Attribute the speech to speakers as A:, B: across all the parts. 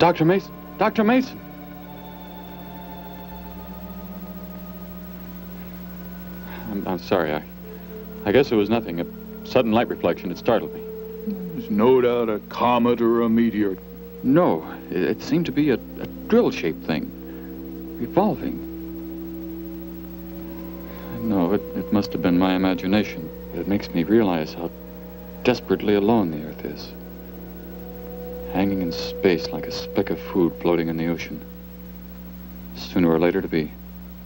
A: Dr. Mason! Dr. Mason! I'm sorry. I guess it was nothing. A sudden light reflection. It startled me.
B: There's no doubt a comet or a meteor.
A: No, it seemed to be a drill-shaped thing. Revolving. No, it must have been my imagination. But it makes me realize how desperately alone the Earth is. Hanging in space like a speck of food floating in the ocean. Sooner or later to be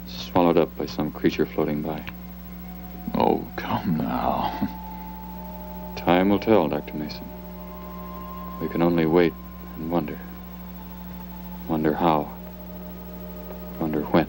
A: swallowed up by some creature floating by.
B: Oh, come now.
A: Time will tell, Dr. Mason. We can only wait and wonder. Wonder how. Wonder when.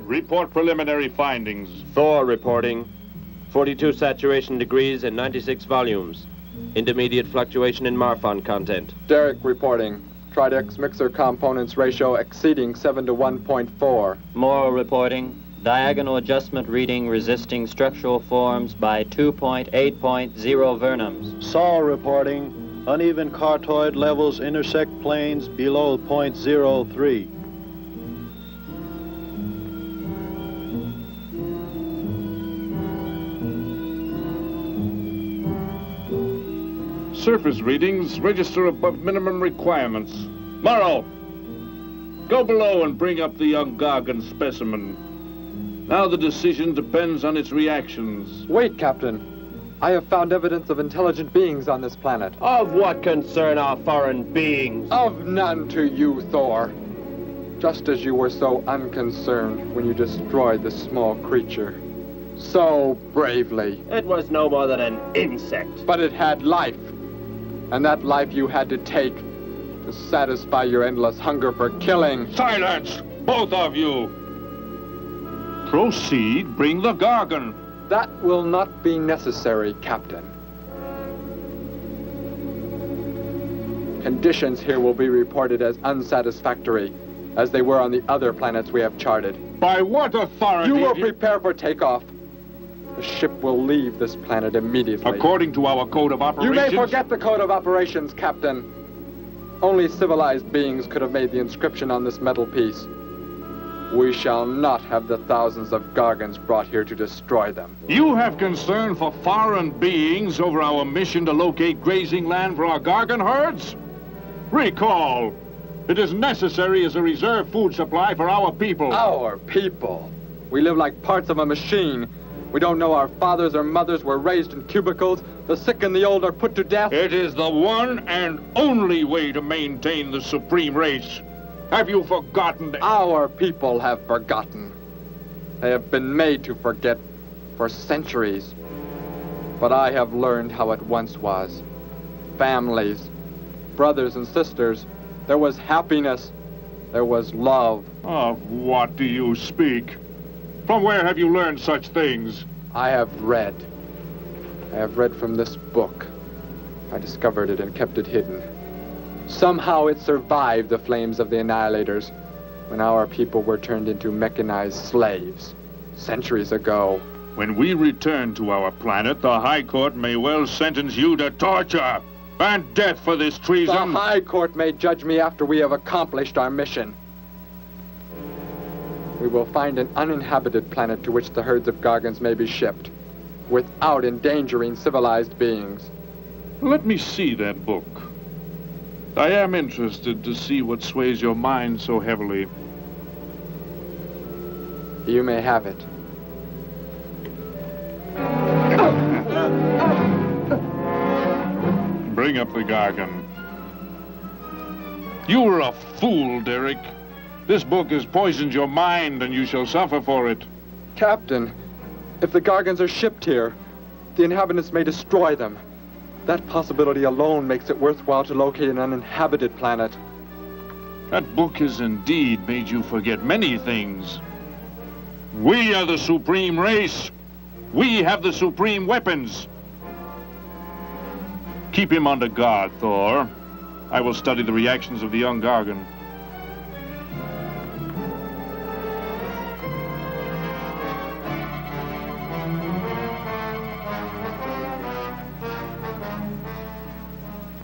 C: Report preliminary findings.
D: Thor reporting. 42 saturation degrees and 96 volumes. Intermediate fluctuation in Marfan content.
E: Derek reporting. Tridex mixer components ratio exceeding 7 to 1.4.
F: Morrow reporting. Diagonal adjustment reading resisting structural forms by 2.8.0 vernums.
G: Saul reporting. Uneven cartoid levels intersect planes below .03.
B: surface readings register above minimum requirements. Morrow, go below and bring up the young Gargan specimen. Now the decision depends on its reactions.
E: Wait, Captain. I have found evidence of intelligent beings on this planet.
D: Of what concern are foreign beings?
E: Of none to you, Thor. Just as you were so unconcerned when you destroyed the small creature. So bravely.
D: It was no more than an insect.
E: But it had life. And that life you had to take to satisfy your endless hunger for killing.
B: Silence, both of you! Proceed, bring the Gargan.
E: That will not be necessary, Captain. Conditions here will be reported as unsatisfactory, as they were on the other planets we have charted.
B: By what authority?
E: You will prepare for takeoff. The ship will leave this planet immediately.
B: According to our code of operations?
E: You may forget the code of operations, Captain. Only civilized beings could have made the inscription on this metal piece. We shall not have the thousands of Gargans brought here to destroy them.
B: You have concern for foreign beings over our mission to locate grazing land for our Gargan herds? Recall, it is necessary as a reserve food supply for our people.
E: Our people? We live like parts of a machine. We don't know our fathers or mothers were raised in cubicles. The sick and the old are put to death.
B: It is the one and only way to maintain the supreme race. Have you forgotten?
E: Our people have forgotten. They have been made to forget for centuries. But I have learned how it once was. Families, brothers and sisters. There was happiness. There was love.
B: Of what do you speak? From where have you learned such things?
E: I have read. I have read from this book. I discovered it and kept it hidden. Somehow it survived the flames of the Annihilators when our people were turned into mechanized slaves centuries ago.
B: When we return to our planet, the High Court may well sentence you to torture and death for this treason.
E: The High Court may judge me after we have accomplished our mission. We will find an uninhabited planet to which the herds of Gargans may be shipped, without endangering civilized beings.
B: Let me see that book. I am interested to see what sways your mind so heavily.
E: You may have it.
B: Bring up the Gargan. You were a fool, Derek. This book has poisoned your mind, and you shall suffer for it.
E: Captain, if the Gargans are shipped here, the inhabitants may destroy them. That possibility alone makes it worthwhile to locate an uninhabited planet.
B: That book has indeed made you forget many things. We are the supreme race. We have the supreme weapons. Keep him under guard, Thor. I will study the reactions of the young Gargan.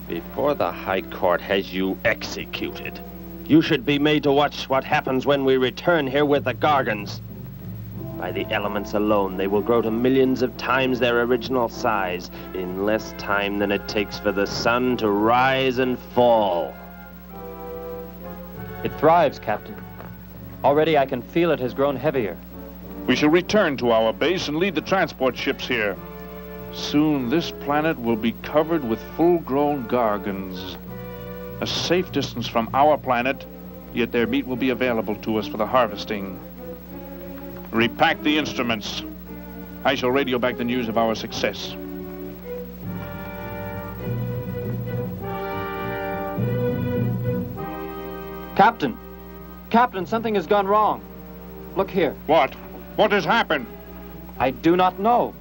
D: Before the High Court has you executed, you should be made to watch what happens when we return here with the Gargans. By the elements alone, they will grow to millions of times their original size in less time than it takes for the sun to rise and fall.
F: It thrives, Captain. Already I can feel it has grown heavier.
B: We shall return to our base and lead the transport ships here. Soon this planet will be covered with full-grown Gargans. A safe distance from our planet, yet their meat will be available to us for the harvesting. Repack the instruments. I shall radio back the news of our success.
F: Captain! Captain, something has gone wrong. Look here.
B: What? What has happened?
F: I do not know.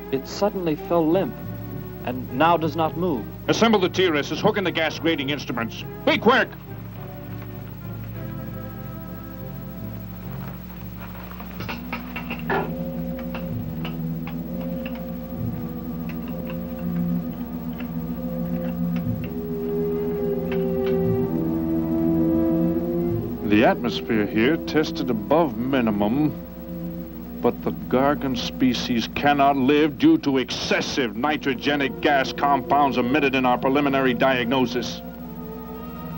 F: It suddenly fell limp, and now does not move.
B: Assemble the TRSs, hook in the gas grading instruments. Be quick! The atmosphere here tested above minimum. But the Gargan species cannot live due to excessive nitrogenic gas compounds emitted in our preliminary diagnosis.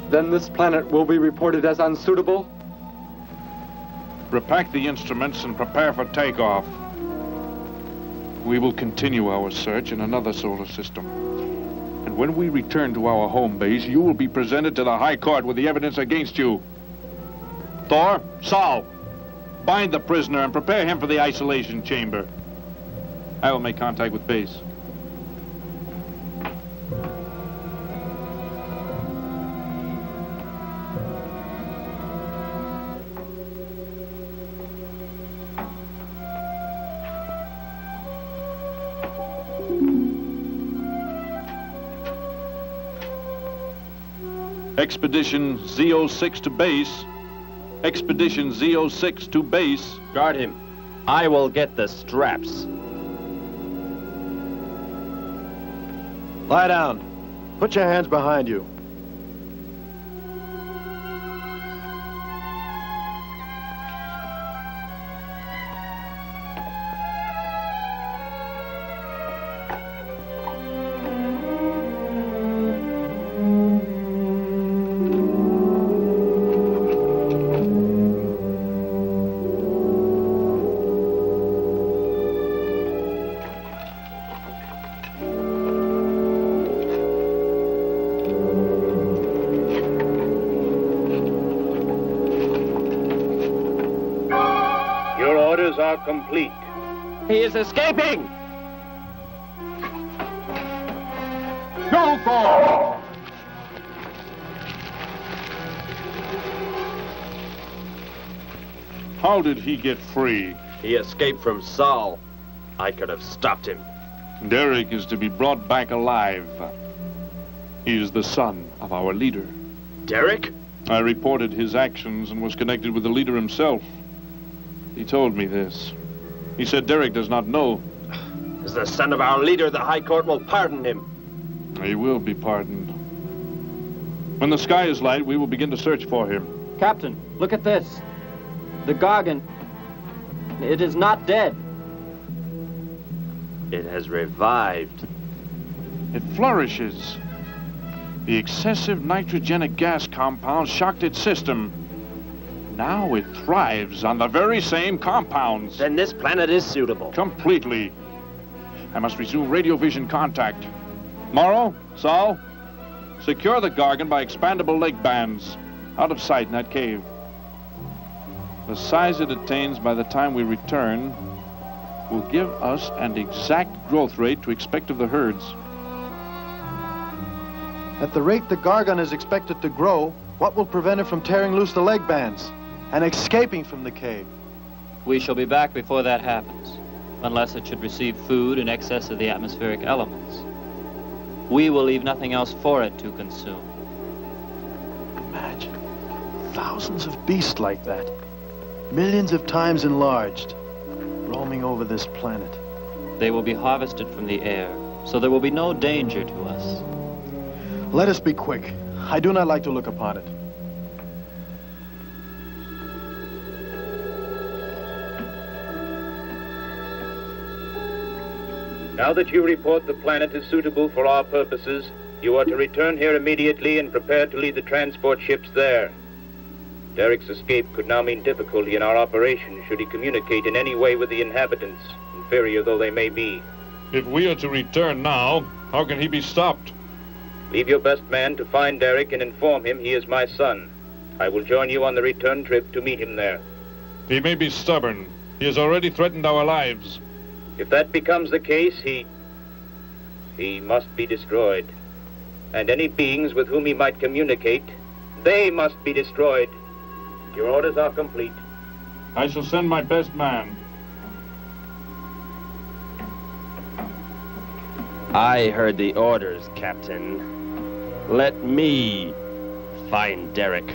E: Then this planet will be reported as unsuitable?
B: Repack the instruments and prepare for takeoff. We will continue our search in another solar system. And when we return to our home base, you will be presented to the High Court with the evidence against you. Thor, Saul, bind the prisoner and prepare him for the isolation chamber. I will make contact with base. Expedition 𝙁𝙪𝙡 to base. Expedition 𝙁𝙪𝙡 to base.
D: Guard him. I will get the straps.
G: Lie down. Put your hands behind you.
C: Are complete.
D: He is escaping!
B: Go, Thor! How did he get free?
D: He escaped from Saul. I could have stopped him.
B: Derek is to be brought back alive. He is the son of our leader.
D: Derek?
B: I reported his actions and was connected with the leader himself. He told me this. He said Derek does not know.
D: As the son of our leader, the High Court will pardon him.
B: He will be pardoned. When the sky is light, we will begin to search for him.
F: Captain, look at this. The Gargan. It is not dead.
D: It has revived.
B: It flourishes. The excessive nitrogenic gas compound shocked its system. Now it thrives on the very same compounds.
D: Then this planet is suitable.
B: Completely. I must resume radio vision contact. Morrow, Saul, secure the Gargan by expandable leg bands. Out of sight in that cave. The size it attains by the time we return will give us an exact growth rate to expect of the herds.
G: At the rate the Gargan is expected to grow, what will prevent it from tearing loose the leg bands and escaping from the cave?
F: We shall be back before that happens, unless it should receive food in excess of the atmospheric elements. We will leave nothing else for it to consume.
G: Imagine thousands of beasts like that, millions of times enlarged, roaming over this planet.
F: They will be harvested from the air, so there will be no danger to us.
G: Let us be quick. I do not like to look upon it.
C: Now that you report the planet is suitable for our purposes, you are to return here immediately and prepare to lead the transport ships there. Derek's escape could now mean difficulty in our operation should he communicate in any way with the inhabitants, inferior though they may be.
B: If we are to return now, how can he be stopped?
C: Leave your best man to find Derek and inform him he is my son. I will join you on the return trip to meet him there.
B: He may be stubborn. He has already threatened our lives.
C: If that becomes the case, he must be destroyed. And any beings with whom he might communicate, they must be destroyed. Your orders are complete.
B: I shall send my best man.
D: I heard the orders, Captain. Let me find Derek.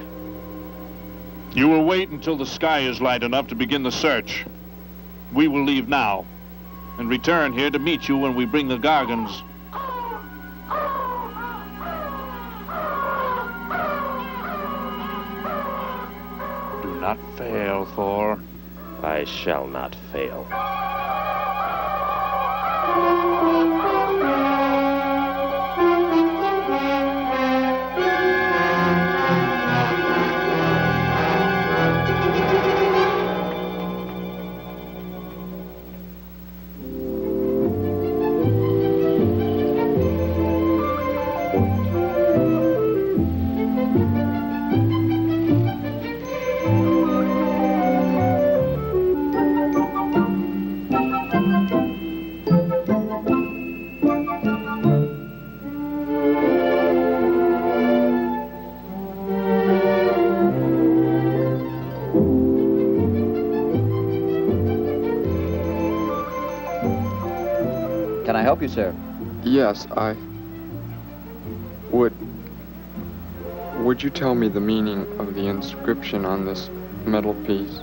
B: You will wait until the sky is light enough to begin the search. We will leave now and return here to meet you when we bring the Gargans. Do not fail, Thor.
D: I shall not fail.
H: Can I help you, sir?
E: Yes, Would you tell me the meaning of the inscription on this metal piece?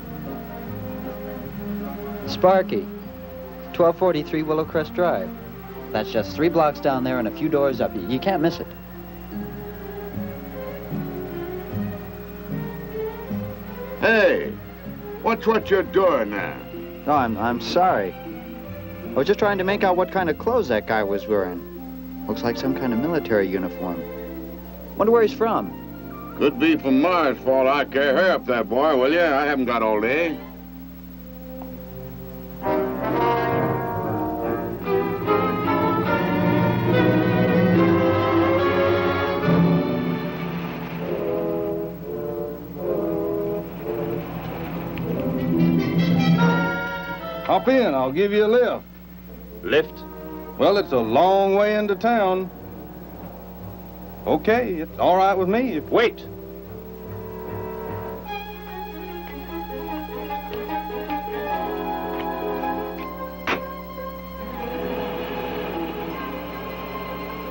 H: Sparky, 1243 Willowcrest Drive. That's just 3 blocks down there and a few doors up. You can't miss it.
I: Hey, what's what you're doing there?
H: No, I'm sorry. I was just trying to make out what kind of clothes that guy was wearing. Looks like some kind of military uniform. Wonder where he's from.
I: Could be from Mars, for all I care. Hurry up there, boy, will you? I haven't got all day.
J: Hop in, I'll give you a lift.
D: Lift?
J: Well, it's a long way into town. Okay, it's all right with me.
D: Wait!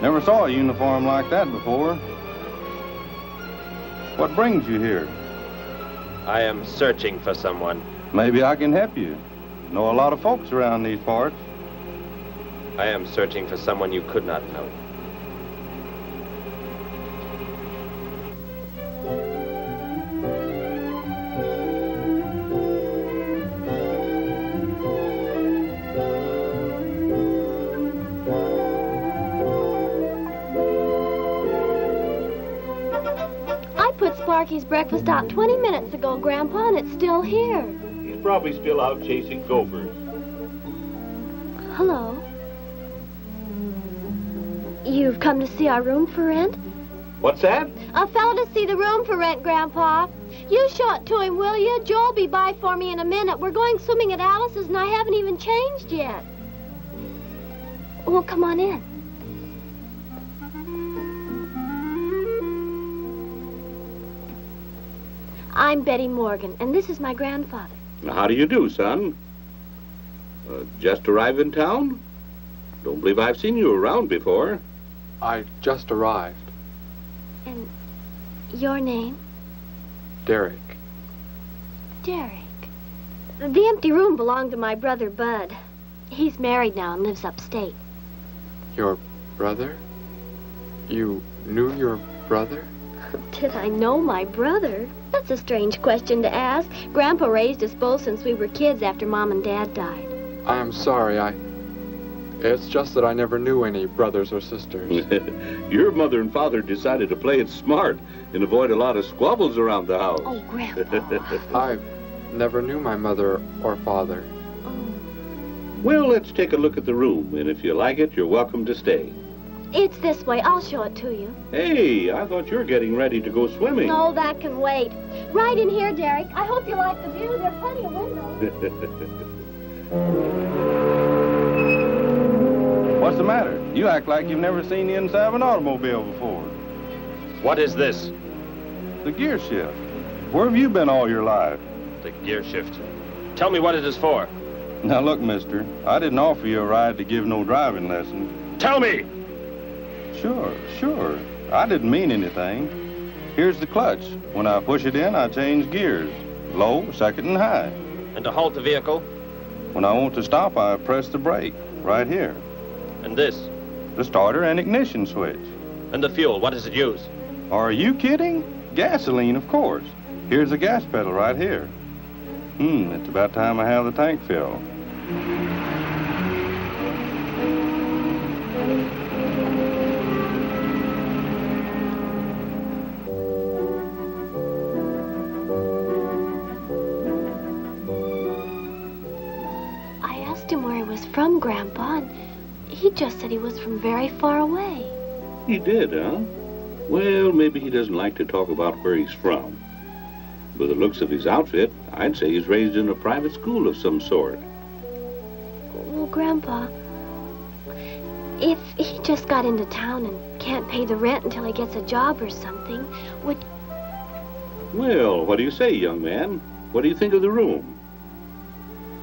J: Never saw a uniform like that before. What brings you here?
D: I am searching for someone.
J: Maybe I can help you. Know a lot of folks around these parts.
D: I am searching for someone you could not know.
K: I put Sparky's breakfast out 20 minutes ago, Grandpa, and it's still here.
L: He's probably still out chasing gophers.
K: Hello. You've come to see our room for rent?
L: What's that?
K: A fellow to see the room for rent, Grandpa. You show it to him, will you? Joe'll be by for me in a minute. We're going swimming at Alice's, and I haven't even changed yet. Well, come on in. I'm Betty Morgan, and this is my grandfather.
L: How do you do, son? Just arrived in town? Don't believe I've seen you around before.
E: I just arrived.
K: And your name?
E: Derek.
K: Derek. The empty room belonged to my brother, Bud. He's married now and lives upstate.
E: Your brother? You knew your brother?
K: Did I know my brother? That's a strange question to ask. Grandpa raised us both since we were kids after Mom and Dad died.
E: I am sorry, It's just that I never knew any brothers or sisters.
L: Your mother and father decided to play it smart and avoid a lot of squabbles around the house.
K: Oh, Grandpa.
E: I never knew my mother or father.
K: Oh.
L: Well, let's take a look at the room, and if you like it, you're welcome to stay.
K: It's this way. I'll show it to you.
L: Hey, I thought you were getting ready to go swimming.
K: No, that can wait. Right in here, Derek. I hope you like the view. There are plenty of windows.
J: What's the matter? You act like you've never seen the inside of an automobile before.
D: What is this?
J: The gear shift. Where have you been all your life?
D: The gear shift. Tell me what it is for.
J: Now look, mister, I didn't offer you a ride to give no driving lesson.
D: Tell me!
J: Sure. I didn't mean anything. Here's the clutch. When I push it in, I change gears. Low, second, and high.
D: And to halt the vehicle?
J: When I want to stop, I press the brake, right here.
D: And this?
J: The starter and ignition switch.
D: And the fuel, what does it use?
J: Are you kidding? Gasoline, of course. Here's the gas pedal right here. It's about time I have the tank filled.
K: I asked him where he was from, Grandpa, and he just said he was from very far away.
L: He did, huh? Well, maybe he doesn't like to talk about where he's from. By the looks of his outfit, I'd say he's raised in a private school of some sort.
K: Well, Grandpa, if he just got into town and can't pay the rent until he gets a job or something, would...
L: Well, what do you say, young man? What do you think of the room?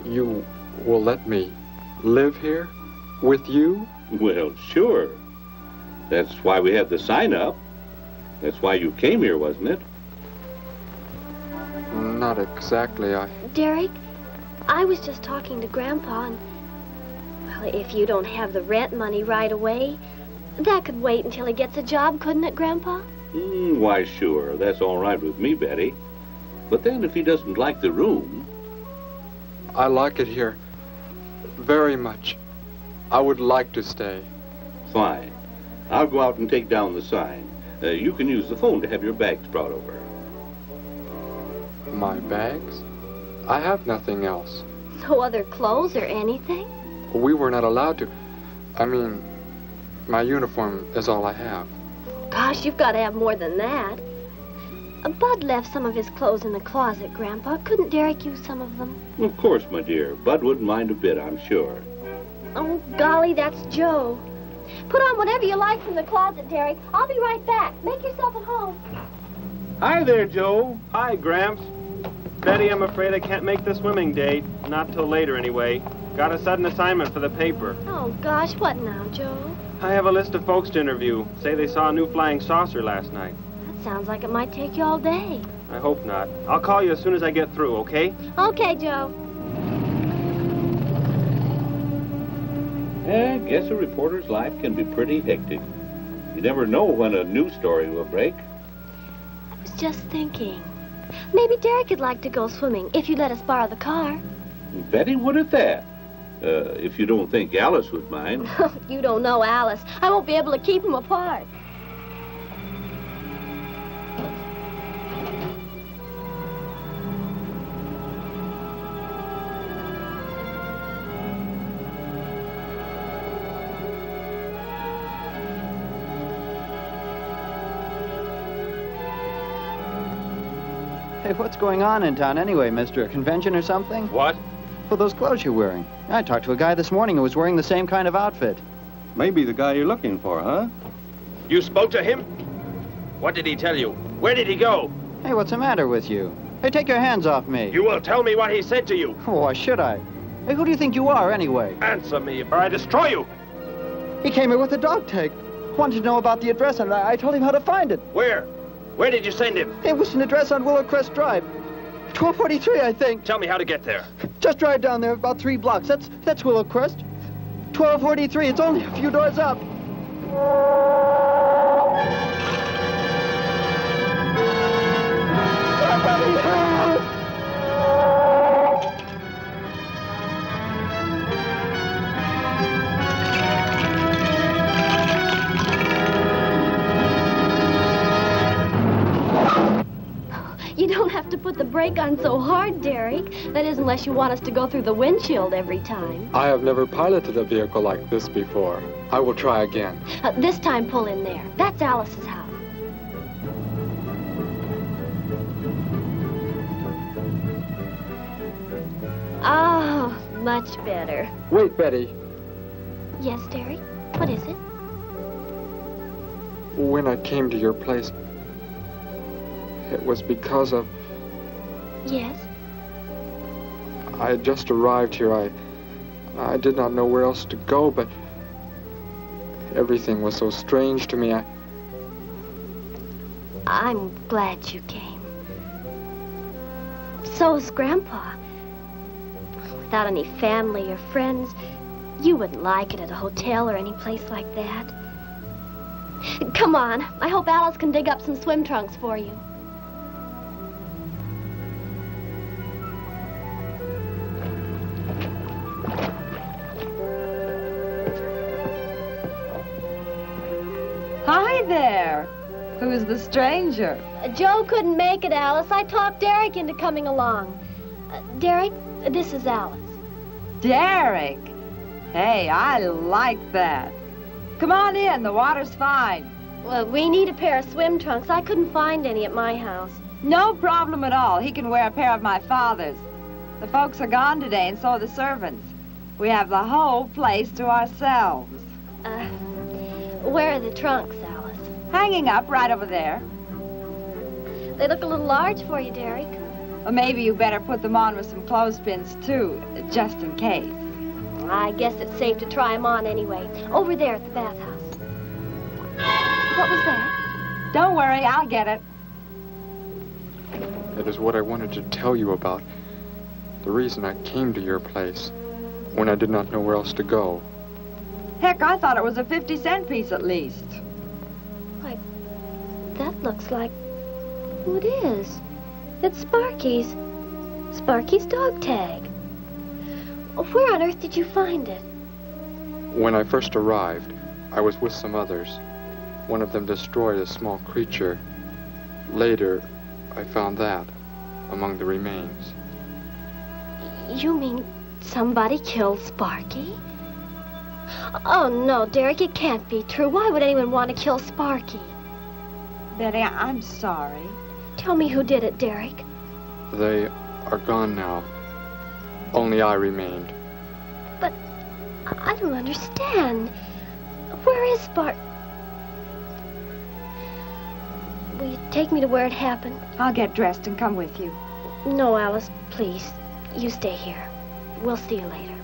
E: You will let me live here with you?
L: Well, sure. That's why we have the sign up. That's why you came here, wasn't it?
E: Not exactly,
K: Derek, I was just talking to Grandpa, and... Well, if you don't have the rent money right away, that could wait until he gets a job, couldn't it, Grandpa?
L: Why, sure. That's all right with me, Betty. But then if he doesn't like the room...
E: I like it here very much. I would like to stay.
L: Fine. I'll go out and take down the sign. You can use the phone to have your bags brought over.
E: My bags? I have nothing else.
K: No other clothes or anything?
E: We were not allowed to. I mean, my uniform is all I have.
K: Gosh, you've got to have more than that. Bud left some of his clothes in the closet, Grandpa. Couldn't Derek use some of them?
L: Of course, my dear. Bud wouldn't mind a bit, I'm sure.
K: Oh, golly, that's Joe. Put on whatever you like from the closet, Derek. I'll be right back. Make yourself at home.
M: Hi there, Joe. Hi, Gramps. Betty, I'm afraid I can't make the swimming date. Not till later, anyway. Got a sudden assignment for the paper.
K: Oh, gosh, what now, Joe?
M: I have a list of folks to interview. Say they saw a new flying saucer last night.
K: That sounds like it might take you all day.
M: I hope not. I'll call you as soon as I get through, okay?
K: Okay, Joe.
L: I guess a reporter's life can be pretty hectic. You never know when a news story will break.
K: I was just thinking. Maybe Derek would like to go swimming if you'd let us borrow the car.
L: Betty would at that. If you don't think Alice would mind.
K: You don't know Alice. I won't be able to keep them apart.
H: Hey, what's going on in town anyway, mister? A convention or something?
J: What?
H: For those clothes you're wearing. I talked to a guy this morning who was wearing the same kind of outfit.
J: Maybe the guy you're looking for, huh?
D: You spoke to him? What did he tell you? Where did he go?
H: Hey, what's the matter with you? Hey, take your hands off me.
D: You will tell me what he said to you.
H: Oh, why should I? Hey, who do you think you are, anyway?
D: Answer me, or I destroy you.
H: He came here with a dog tag. Wanted to know about the address, and I told him how to find it.
D: Where? Where did you send him?
H: It was an address on Willow Crest Drive. 1243, I think.
D: Tell me how to get there.
H: Just drive down there about 3 blocks. That's Willow Crest. 1243. It's only a few doors up. Somebody help!
K: You don't have to put the brake on so hard, Derek. That is, unless you want us to go through the windshield every time.
E: I have never piloted a vehicle like this before. I will try again.
K: This time, pull in there. That's Alice's house. Oh, much better.
E: Wait, Betty.
K: Yes, Derek? What is it?
E: When I came to your place, it was because of...
K: Yes?
E: I had just arrived here. I did not know where else to go, but everything was so strange to me.
K: I'm glad you came. So is Grandpa. Without any family or friends, you wouldn't like it at a hotel or any place like that. Come on. I hope Alice can dig up some swim trunks for you.
N: there. Who's the stranger?
K: Joe couldn't make it, Alice. I talked Derek into coming along. Derek, this is Alice.
N: Derek? Hey, I like that. Come on in, the water's fine.
K: Well, we need a pair of swim trunks. I couldn't find any at my house.
N: No problem at all. He can wear a pair of my father's. The folks are gone today, and so are the servants. We have the whole place to ourselves.
K: Where are the trunks, Alice?
N: Hanging up right over there.
K: They look a little large for you, Derek.
N: Well, maybe you better put them on with some clothespins, too, just in case.
K: I guess it's safe to try them on anyway. Over there at the bathhouse. What was that?
N: Don't worry, I'll get it.
E: It is what I wanted to tell you about. The reason I came to your place when I did not know where else to go.
N: Heck, I thought it was a 50-cent piece at least.
K: Why, that looks like... who it is. It's Sparky's. Sparky's dog tag. Where on earth did you find it?
E: When I first arrived, I was with some others. One of them destroyed a small creature. Later, I found that among the remains.
K: You mean somebody killed Sparky? Oh, no, Derek, it can't be true. Why would anyone want to kill Sparky?
N: Betty, I'm sorry.
K: Tell me who did it, Derek.
E: They are gone now. Only I remained.
K: But I don't understand. Where is Sparky? Will you take me to where it happened?
N: I'll get dressed and come with you.
K: No, Alice, please. You stay here. We'll see you later.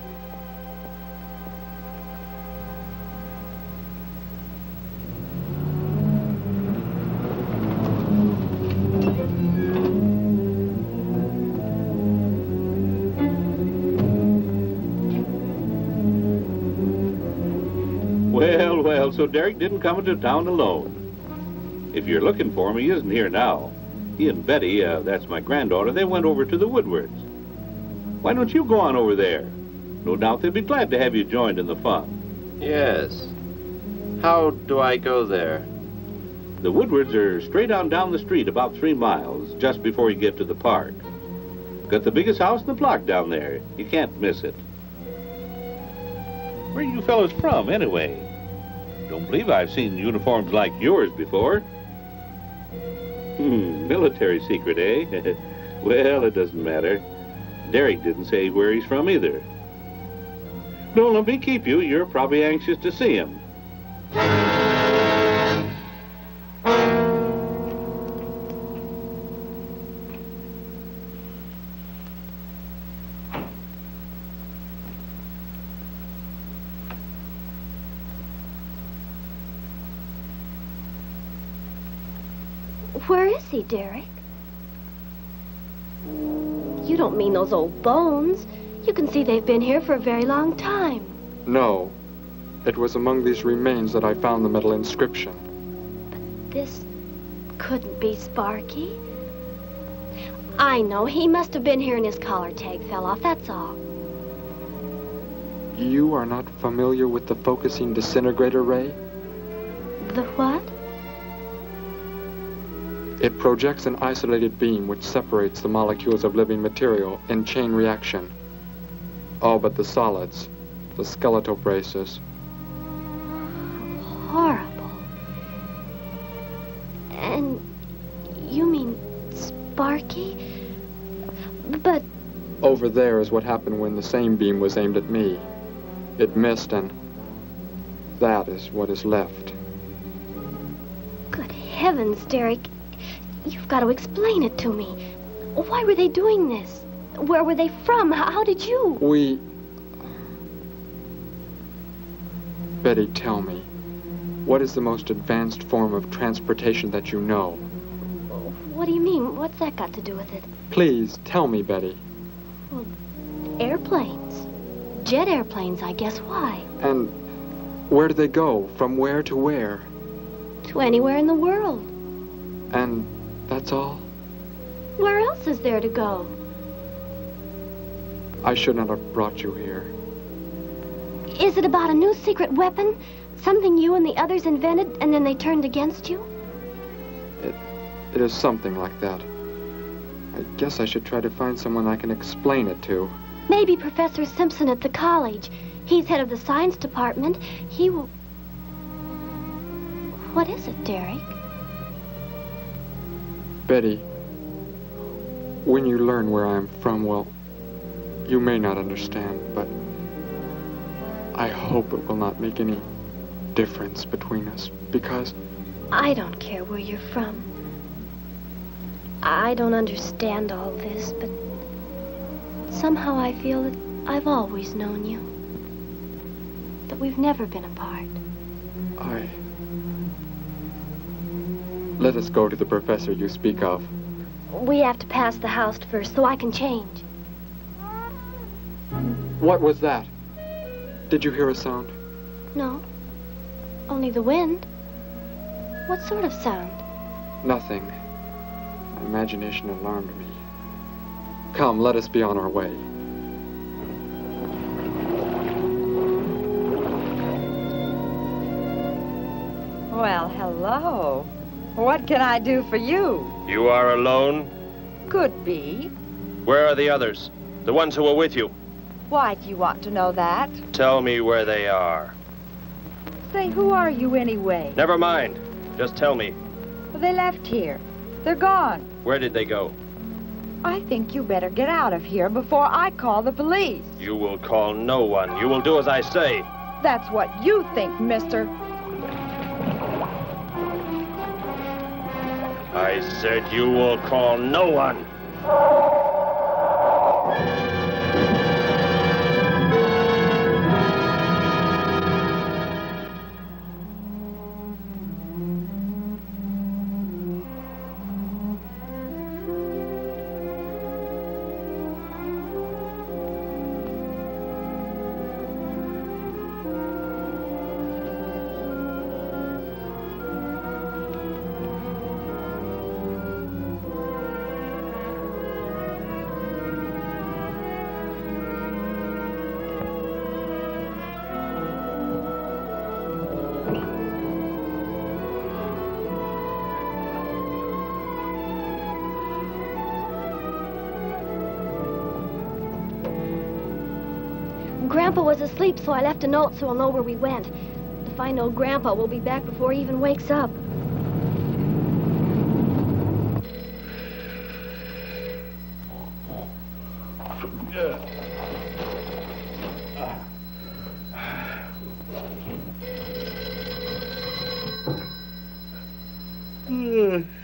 L: Well, so Derek didn't come into town alone. If you're looking for him, he isn't here now. He and Betty, that's my granddaughter, they went over to the Woodwards. Why don't you go on over there? No doubt they'd be glad to have you joined in the fun.
O: Yes. How do I go there?
L: The Woodwards are straight on down the street about 3 miles, just before you get to the park. Got the biggest house in the block down there. You can't miss it. Where are you fellas from, anyway? Don't believe I've seen uniforms like yours before. Military secret, eh? Well, it doesn't matter. Derek didn't say where he's from either. Don't let me keep you. You're probably anxious to see him.
K: Where is he, Derek? You don't mean those old bones. You can see they've been here for a very long time.
E: No. It was among these remains that I found the metal inscription.
K: But this couldn't be Sparky. I know. He must have been here and his collar tag fell off, that's all.
E: You are not familiar with the focusing disintegrator ray?
K: The what?
E: It projects an isolated beam which separates the molecules of living material in chain reaction. All but the solids, the skeletal braces.
K: Horrible. And you mean Sparky? But...
E: Over there is what happened when the same beam was aimed at me. It missed, and that is what is left.
K: Good heavens, Derek. You've got to explain it to me. Why were they doing this? Where were they from? How did you?
E: We... Betty, tell me, what is the most advanced form of transportation that you know?
K: What do you mean? What's that got to do with it?
E: Please, tell me, Betty.
K: Well, airplanes. Jet airplanes, I guess. Why?
E: And where do they go? From where to where?
K: To anywhere in the world.
E: And that's all?
K: Where else is there to go?
E: I should not have brought you here.
K: Is it about a new secret weapon? Something you and the others invented, and then they turned against you?
E: It is something like that. I guess I should try to find someone I can explain it to.
K: Maybe Professor Simpson at the college. He's head of the science department. He will... What is it, Derek?
E: Betty, when you learn where I'm from, well, you may not understand, but I hope it will not make any difference between us, because...
K: I don't care where you're from. I don't understand all this, but somehow I feel that I've always known you. That we've never been apart.
E: Let us go to the professor you speak of.
K: We have to pass the house first so I can change.
E: What was that? Did you hear a sound?
K: No. Only the wind. What sort of sound?
E: Nothing. My imagination alarmed me. Come, let us be on our way.
N: Well, hello. What can I do for you?
D: You are alone?
N: Could be.
D: Where are the others? The ones who were with you?
N: Why do you want to know that?
D: Tell me where they are.
N: Say, who are you anyway?
D: Never mind. Just tell me.
N: Well, they left here. They're gone.
D: Where did they go?
N: I think you better get out of here before I call the police.
D: You will call no one. You will do as I say.
N: That's what you think, mister.
D: I said you will call no one.
K: Grandpa was asleep, so I left a note so he'll know where we went. If I know Grandpa, we'll be back before he even wakes up.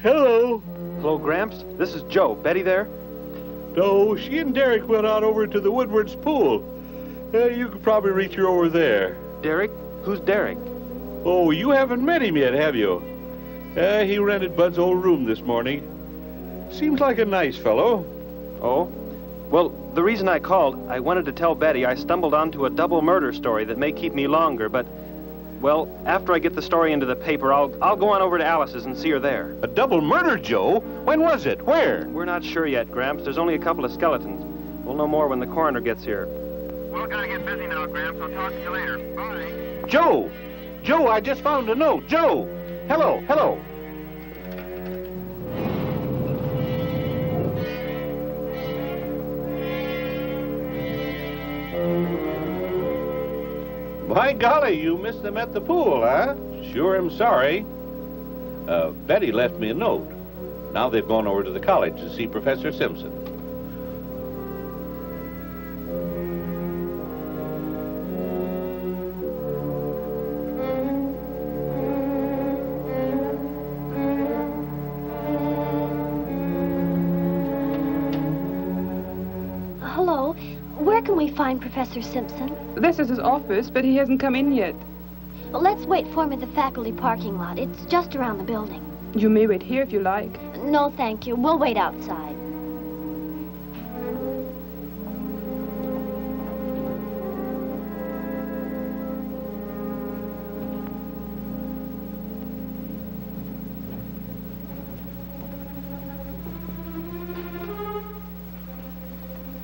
L: Hello.
M: Hello, Gramps. This is Joe. Betty there?
L: No, she and Derek went out over to the Woodward's pool. You could probably reach her over there.
M: Derek? Who's Derek?
L: Oh, you haven't met him yet, have you? He rented Bud's old room this morning. Seems like a nice fellow.
M: Oh? Well, the reason I called, I wanted to tell Betty I stumbled onto a double murder story that may keep me longer, but, well, after I get the story into the paper, I'll go on over to Alice's and see her there.
L: A double murder, Joe? When was it? Where?
M: We're not sure yet, Gramps. There's only a couple of skeletons. We'll know more when the coroner gets here.
P: Well, gotta get busy now, Gramps. I'll talk to you later. Bye.
L: Joe! Joe, I just found a note. Joe! Hello, hello. By golly, you missed them at the pool, huh? Sure am sorry. Betty left me a note. Now they've gone over to the college to see Professor Simpson.
K: Hello. Where can we find Professor Simpson?
Q: This is his office, but he hasn't come in yet.
K: Well, let's wait for him at the faculty parking lot. It's just around the building.
Q: You may wait here if you like.
K: No, thank you. We'll wait outside.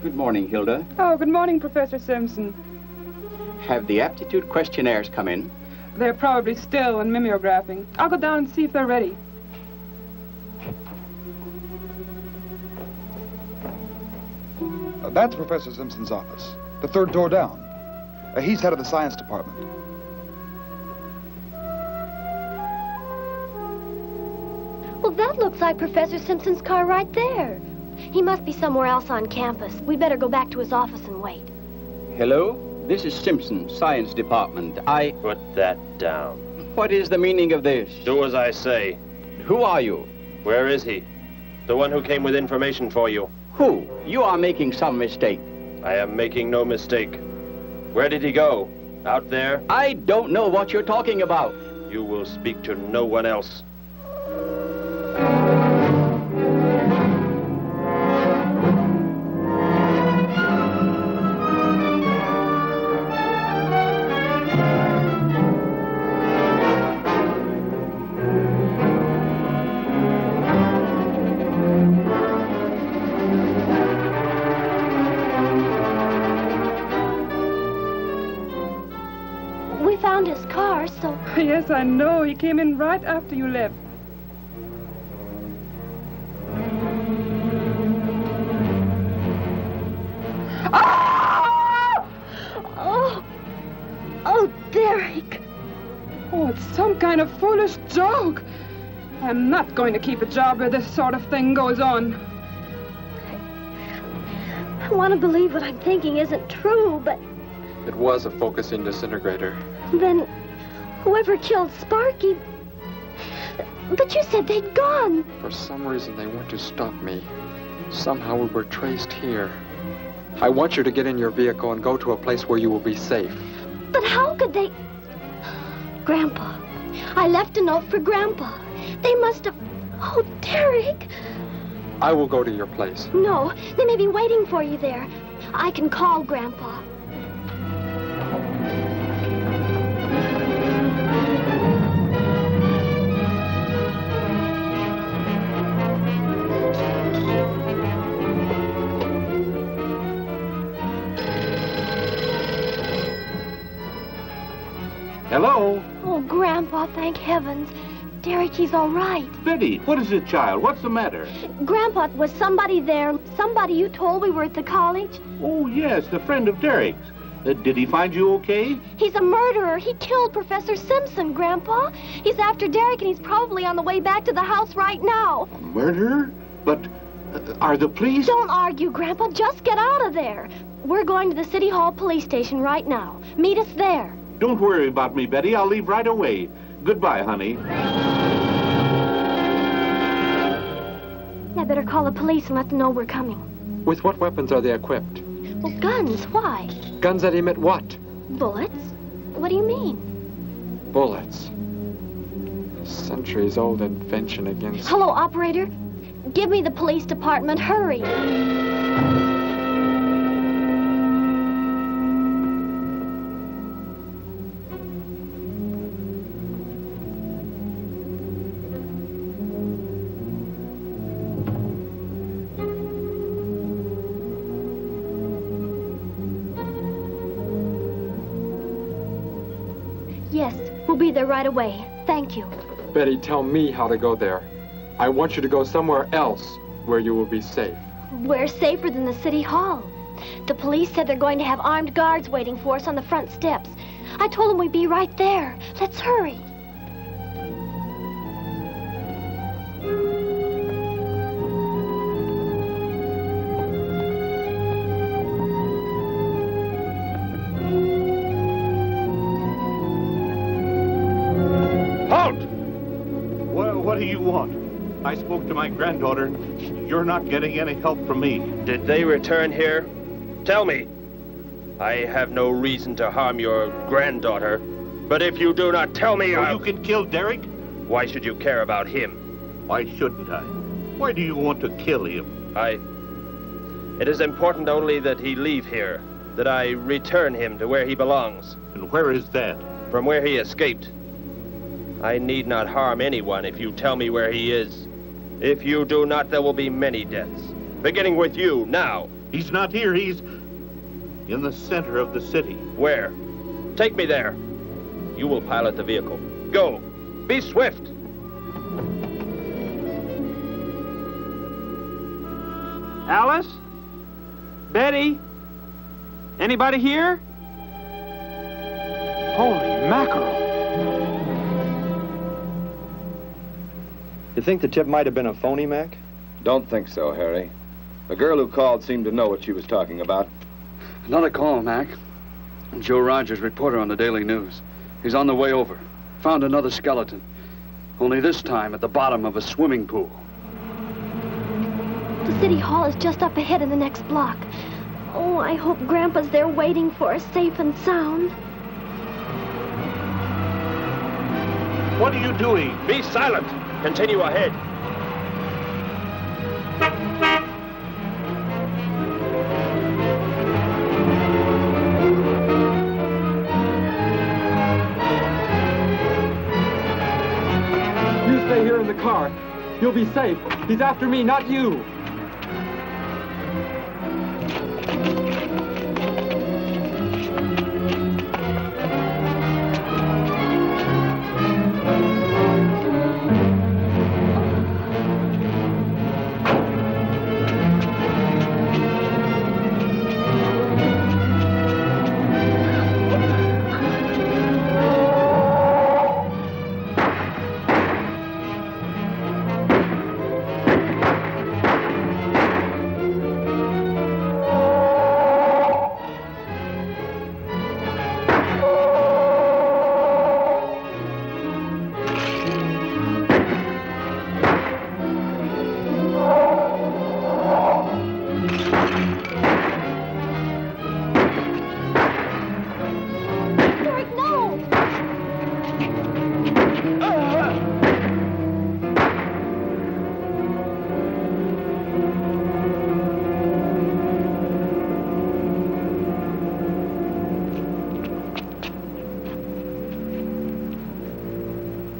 R: Good morning, Hilda.
Q: Oh, good morning, Professor Simpson.
R: Have the aptitude questionnaires come in?
Q: They're probably still and mimeographing. I'll go down and see if they're ready.
S: That's Professor Simpson's office, the third door down. He's head of the science department.
K: Well, that looks like Professor Simpson's car right there. He must be somewhere else on campus. We better go back to his office and wait.
R: Hello? This is Simpson, Science Department.
D: Put that down.
R: What is the meaning of this?
D: Do as I say.
R: Who are you?
D: Where is he? The one who came with information for you.
R: Who? You are making some mistake.
D: I am making no mistake. Where did he go? Out there?
R: I don't know what you're talking about.
D: You will speak to no one else.
K: We found his car, so...
Q: Yes, I know. He came in right after you left.
K: Oh, Derek.
Q: Oh, it's some kind of foolish joke. I'm not going to keep a job where this sort of thing goes on.
K: I want to believe what I'm thinking isn't true, but
E: It was a focusing disintegrator.
K: then whoever killed Sparky... But you said they'd gone.
E: For some reason, they went to stop me. Somehow we were traced here. I want you to get in your vehicle and go to a place where you will be safe.
K: But how could they... Grandpa. I left a note for Grandpa. They must have... Oh, Derek.
E: I will go to your place.
K: No, they may be waiting for you there. I can call Grandpa.
L: Hello?
K: Oh, Grandpa, thank heavens. Derek, he's all right.
L: Betty, what is it, child? What's the matter?
K: Grandpa, was somebody there? Somebody you told we were at the college?
L: Oh, yes, the friend of Derek's. Did he find you okay?
K: He's a murderer. He killed Professor Simpson, Grandpa. He's after Derek, and he's probably on the way back to the house right now.
L: Murderer? But are the police...
K: Don't argue, Grandpa. Just get out of there. We're going to the City Hall police station right now. Meet us there.
L: Don't worry about me, Betty. I'll leave right away. Goodbye, honey.
K: I better call the police and let them know we're coming.
E: With what weapons are they equipped?
K: Well, guns. Why?
E: Guns that emit what?
K: Bullets? What do you mean?
E: Bullets. A centuries-old invention against...
K: Hello, operator. Give me the police department. Hurry. Yes, we'll be there right away. Thank you.
E: Betty, tell me how to go there. I want you to go somewhere else where you will be safe.
K: We're safer than the City Hall. The police said they're going to have armed guards waiting for us on the front steps. I told them we'd be right there. Let's hurry.
L: What do you want? I spoke to my granddaughter. You're not getting any help from me.
D: Did they return here? Tell me. I have no reason to harm your granddaughter, but if you do not tell me,
L: You can kill Derek?
D: Why should you care about him?
L: Why shouldn't I? Why do you want to kill him?
D: It is important only that he leave here, that I return him to where he belongs.
L: And where is that?
D: From where he escaped. I need not harm anyone if you tell me where he is. If you do not, there will be many deaths. Beginning with you, now.
L: He's not here. He's in the center of the city.
D: Where? Take me there. You will pilot the vehicle. Go. Be swift.
M: Alice? Betty? Anybody here? Holy mackerel.
T: You think the tip might have been a phony, Mac?
U: Don't think so, Harry. The girl who called seemed to know what she was talking about.
V: Another call, Mac. Joe Rogers, reporter on the Daily News. He's on the way over. Found another skeleton. Only this time at the bottom of a swimming pool.
K: The city hall is just up ahead in the next block. Oh, I hope Grandpa's there waiting for us, safe and sound.
D: What are you doing? Be silent. Continue ahead.
E: You stay here in the car. You'll be safe. He's after me, not you.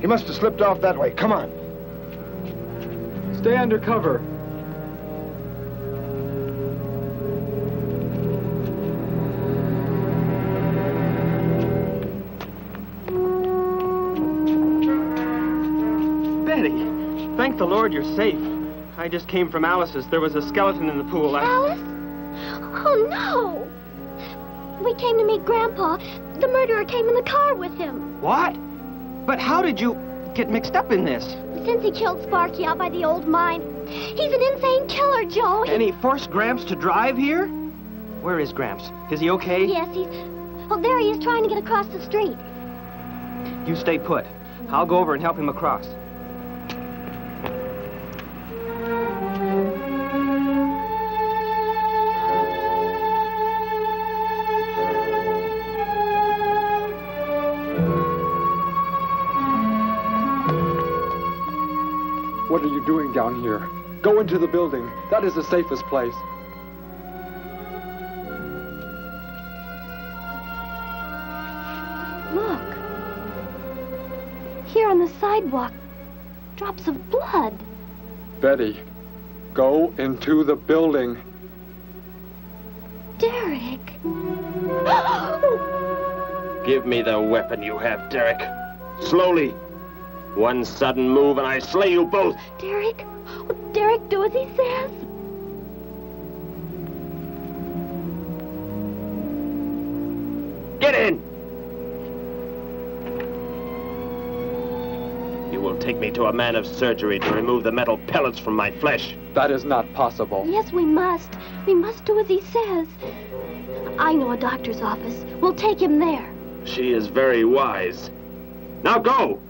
S: He must have slipped off that way. Come on.
E: Stay under cover.
M: Betty, thank the Lord you're safe. I just came from Alice's. There was a skeleton in the pool.
K: Alice? Oh, no. We came to meet Grandpa. The murderer came in the car with him.
M: What? But how did you get mixed up in this?
K: Since he killed Sparky out by the old mine. He's an insane killer, Joe.
M: And he forced Gramps to drive here? Where is Gramps? Is he okay?
K: Yes, he's... Oh, there he is, trying to get across the street.
M: You stay put. I'll go over and help him across.
E: What are you doing down here? Go into the building. That is the safest place.
K: Look. Here on the sidewalk. Drops of blood.
E: Betty, go into the building.
K: Derek.
D: Give me the weapon you have, Derek. Slowly. One sudden move and I slay you both.
K: Derek? Oh, Derek, do as he says.
D: Get in! You will take me to a man of surgery to remove the metal pellets from my flesh.
E: That is not possible.
K: Yes, we must. We must do as he says. I know a doctor's office. We'll take him there.
D: She is very wise. Now go!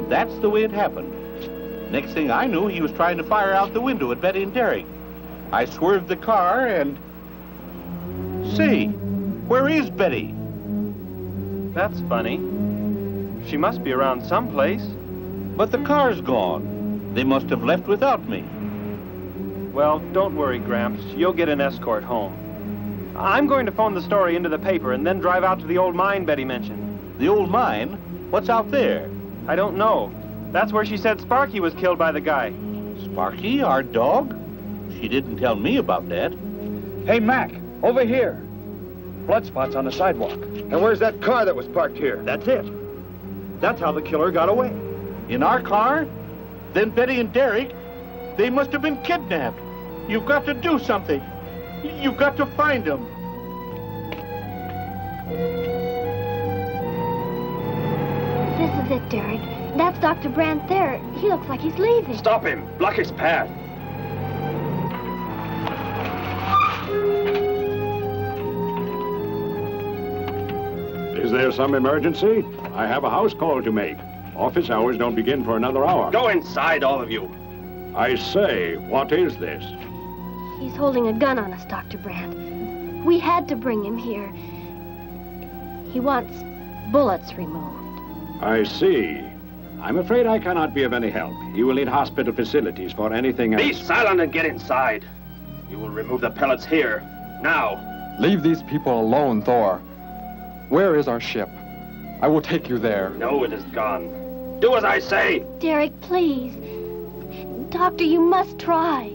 L: That's the way it happened. Next thing I knew, he was trying to fire out the window at Betty and Derek. I swerved the car and... Say, where is Betty?
M: That's funny. She must be around someplace.
L: But the car's gone. They must have left without me.
M: Well, don't worry, Gramps. You'll get an escort home. I'm going to phone the story into the paper and then drive out to the old mine Betty mentioned.
L: The old mine? What's out there?
M: I don't know. That's where she said Sparky was killed by the guy.
L: Sparky, our dog? She didn't tell me about that.
V: Hey, Mac, over here. Blood spots on the sidewalk.
U: And where's that car that was parked here?
L: That's it. That's how the killer got away. In our car? Then Betty and Derek, they must have been kidnapped. You've got to do something. You've got to find them.
K: This is it, Derek. That's Dr. Brandt there. He looks like he's leaving.
D: Stop him! Block his path!
A: Is there some emergency? I have a house call to make. Office hours don't begin for another hour.
D: Go inside, all of you.
A: I say, what is this?
K: He's holding a gun on us, Dr. Brandt. We had to bring him here. He wants bullets removed.
A: I see. I'm afraid I cannot be of any help. You will need hospital facilities for anything else.
D: Be silent and get inside. You will remove the pellets here, now.
E: Leave these people alone, Thor. Where is our ship? I will take you there.
D: No, it is gone. Do as I say.
K: Derek, please. Doctor, you must try.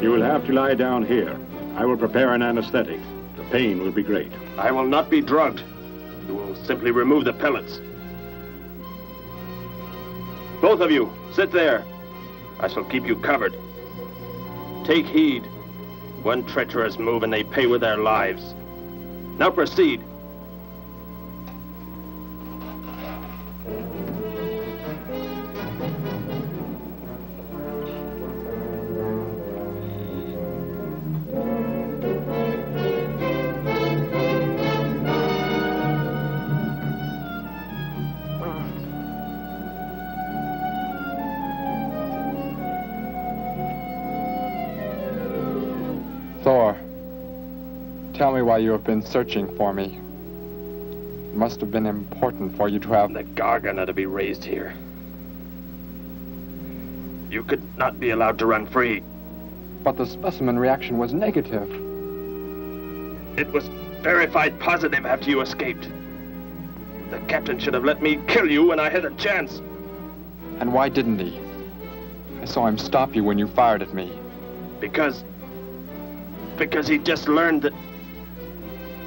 A: You will have to lie down here. I will prepare an anesthetic. The pain will be great.
D: I will not be drugged. You will simply remove the pellets. Both of you, sit there. I shall keep you covered. Take heed. One treacherous move and they pay with their lives. Now proceed.
E: Thor, tell me why you have been searching for me. It must have been important for you to have...
D: The Gargan are to be raised here. You could not be allowed to run free.
E: But the specimen reaction was negative.
D: It was verified positive after you escaped. The captain should have let me kill you when I had a chance.
E: And why didn't he? I saw him stop you when you fired at me.
D: Because he just learned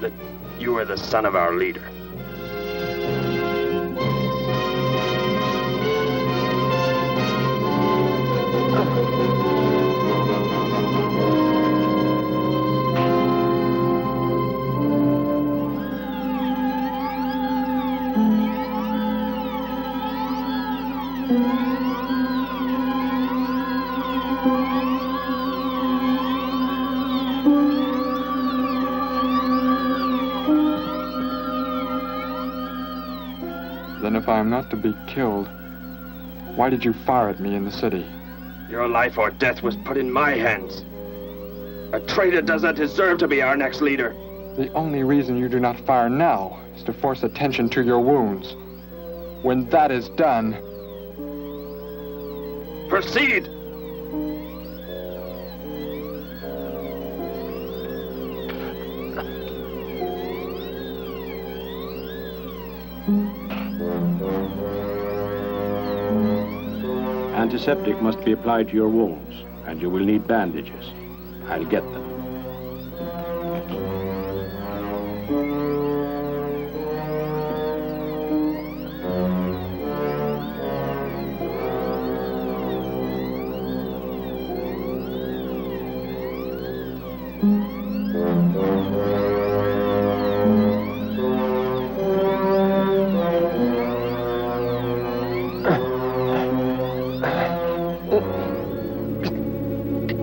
D: that you were the son of our leader.
E: Then if I am not to be killed, why did you fire at me in the city?
D: Your life or death was put in my hands. A traitor does not deserve to be our next leader.
E: The only reason you do not fire now is to force attention to your wounds. When that is done...
D: Proceed!
A: Antiseptic must be applied to your wounds, and you will need bandages. I'll get them.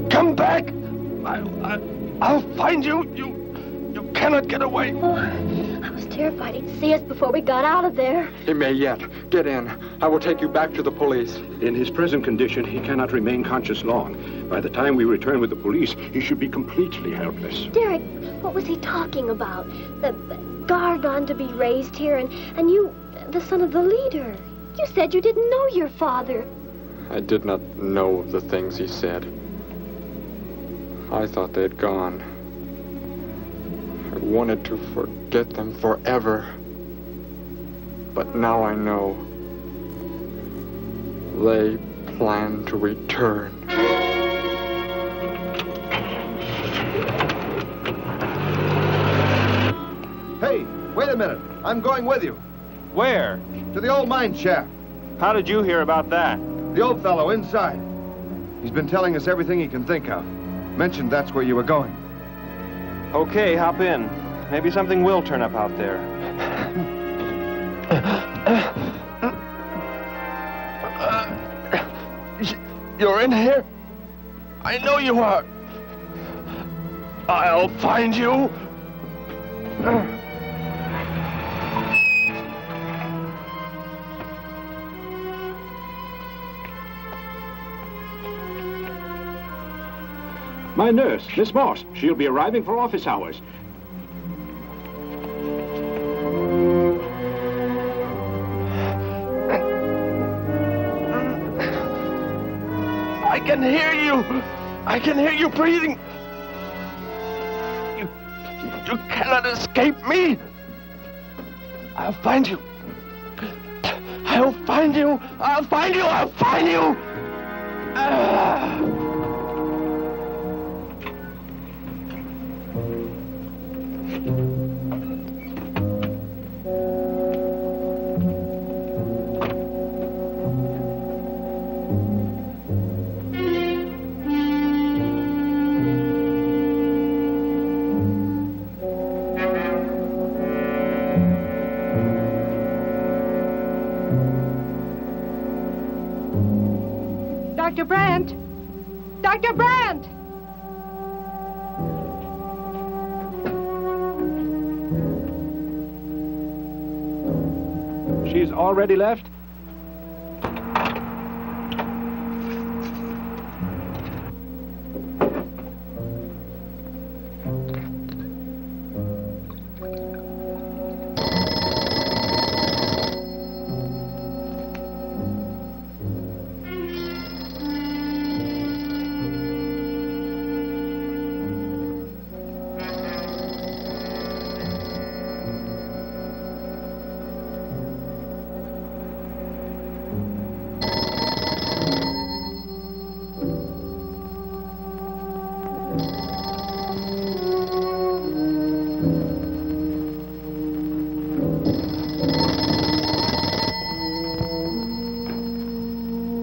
D: Come back! I'll find you. You cannot get away.
K: Oh, I was terrified he'd see us before we got out of there.
E: He may yet. Get in. I will take you back to the police.
A: In his present condition, he cannot remain conscious long. By the time we return with the police, he should be completely helpless.
K: Derek, what was he talking about? The Gargon to be raised here, and you, the son of the leader. You said you didn't know your father.
E: I did not know the things he said. I thought they had gone. I wanted to forget them forever. But now I know. They plan to return.
F: Hey, wait a minute. I'm going with you.
M: Where?
F: To the old mine shaft.
M: How did you hear about that?
F: The old fellow inside. He's been telling us everything he can think of. Mentioned that's where you were going.
M: Okay, hop in. Maybe something will turn up out there.
D: You're in here? I know you are. I'll find you.
A: My nurse, Miss Moss. She'll be arriving for office hours.
D: I can hear you. I can hear you breathing. You cannot escape me. I'll find you. I'll find you. I'll find you. I'll find you.
Q: Dr. Brandt! Dr. Brandt!
A: She's already left?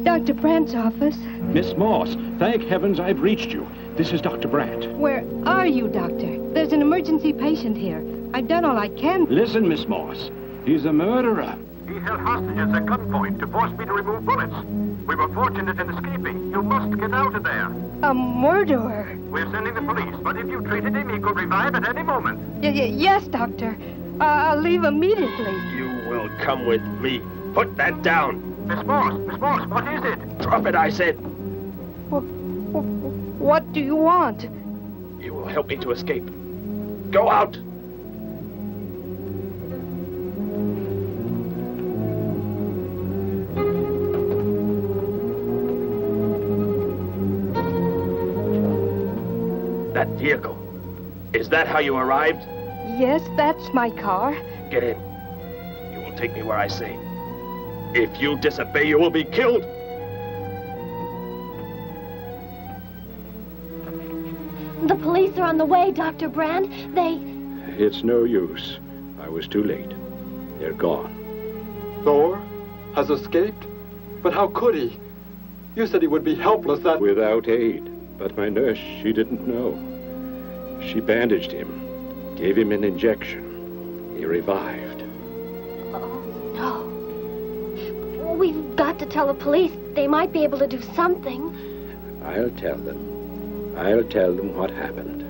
Q: Dr. Brandt's office.
A: Miss Moss, thank heavens I've reached you. This is Dr. Brandt.
Q: Where are you, Doctor? There's an emergency patient here. I've done all I can.
A: Listen, Miss Moss. He's a murderer.
P: He held hostages at gunpoint to force me to remove bullets. We were fortunate in escaping. You must get out of there.
Q: A murderer?
P: We're sending the police, but if you treated him, he could revive at any moment.
Q: Yes, Doctor. I'll leave immediately.
D: You will come with me. Put that down.
P: Miss Moss, what is it?
D: Drop it, I said.
Q: What do you want?
D: You will help me to escape. Go out. That vehicle. Is that how you arrived?
Q: Yes, that's my car.
D: Get in. You will take me where I say. If you disobey, you will be killed.
K: The police are on the way, Dr. Brandt.
A: It's no use. I was too late. They're gone.
E: Thor has escaped? But how could he? You said he would be helpless that...
A: Without aid. But my nurse, she didn't know. She bandaged him, gave him an injection. He revived.
K: Oh, no. We've got to tell the police. They might be able to do something.
A: I'll tell them. I'll tell them what happened.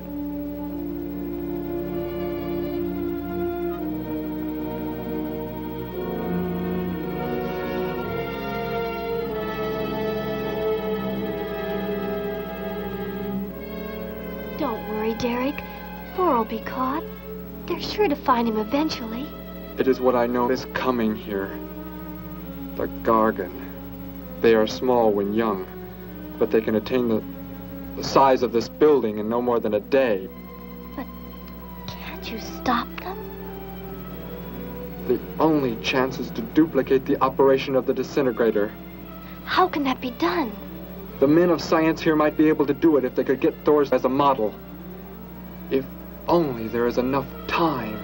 K: Don't worry, Derek. Thor will be caught. They're sure to find him eventually.
E: It is what I know is coming here. The Gargan. They are small when young, but they can attain the size of this building in no more than a day.
K: But can't you stop them?
E: The only chance is to duplicate the operation of the disintegrator.
K: How can that be done?
E: The men of science here might be able to do it if they could get Thor's as a model. If only there is enough time.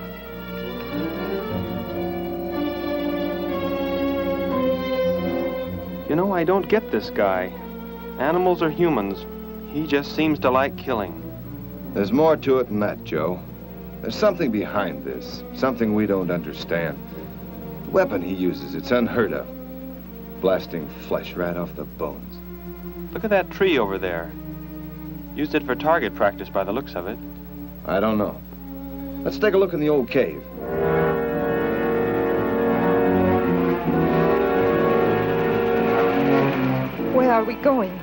M: You know, I don't get this guy. Animals or humans, he just seems to like killing.
F: There's more to it than that, Joe. There's something behind this, something we don't understand. The weapon he uses, it's unheard of. Blasting flesh right off the bones.
M: Look at that tree over there. Used it for target practice by the looks of it.
F: I don't know. Let's take a look in the old cave.
C: Where are we going?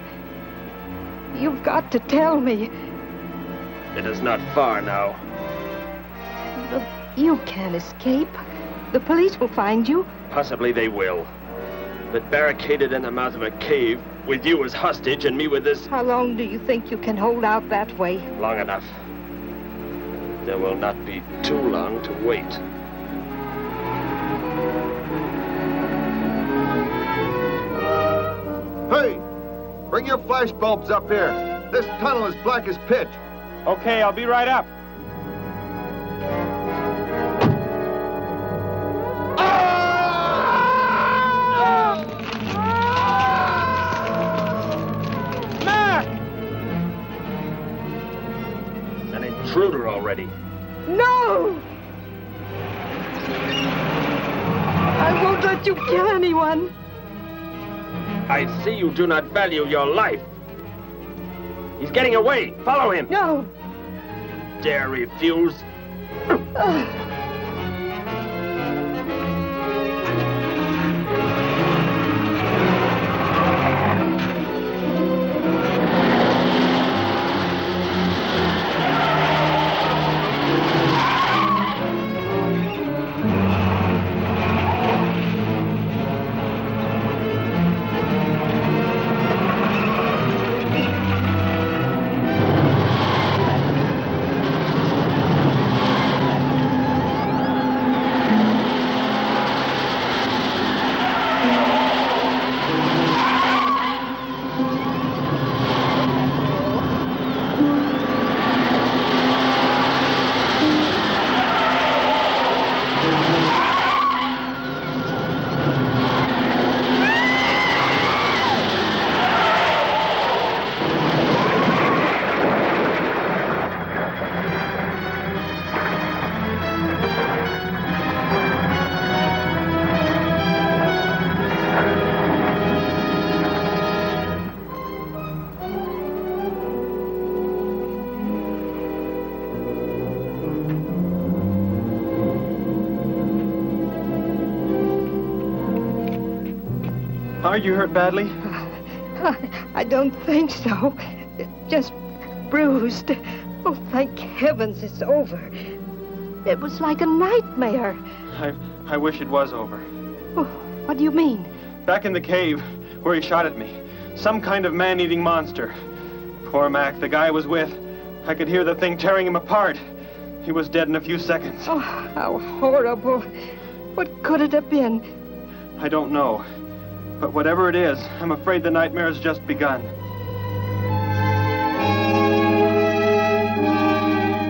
C: You've got to tell me.
D: It is not far now.
C: But you can't escape. The police will find you.
D: Possibly they will. But barricaded in the mouth of a cave, with you as hostage and me with this...
C: How long do you think you can hold out that way?
D: Long enough. There will not be too long to wait.
F: Hey! Bring your flash bulbs up here. This tunnel is black as pitch.
M: Okay, I'll be right up.
D: Intruder already.
C: No! I won't let you kill anyone.
D: I see you do not value your life. He's getting away. Follow him.
C: No.
D: Dare refuse?
M: Are you hurt badly?
C: I don't think so. Just bruised. Oh, thank heavens it's over. It was like a nightmare.
M: I wish it was over.
C: Oh, what do you mean?
M: Back in the cave where he shot at me. Some kind of man-eating monster. Poor Mac, the guy I was with. I could hear the thing tearing him apart. He was dead in a few seconds.
C: Oh, how horrible. What could it have been?
M: I don't know. But whatever it is, I'm afraid the nightmare has just begun.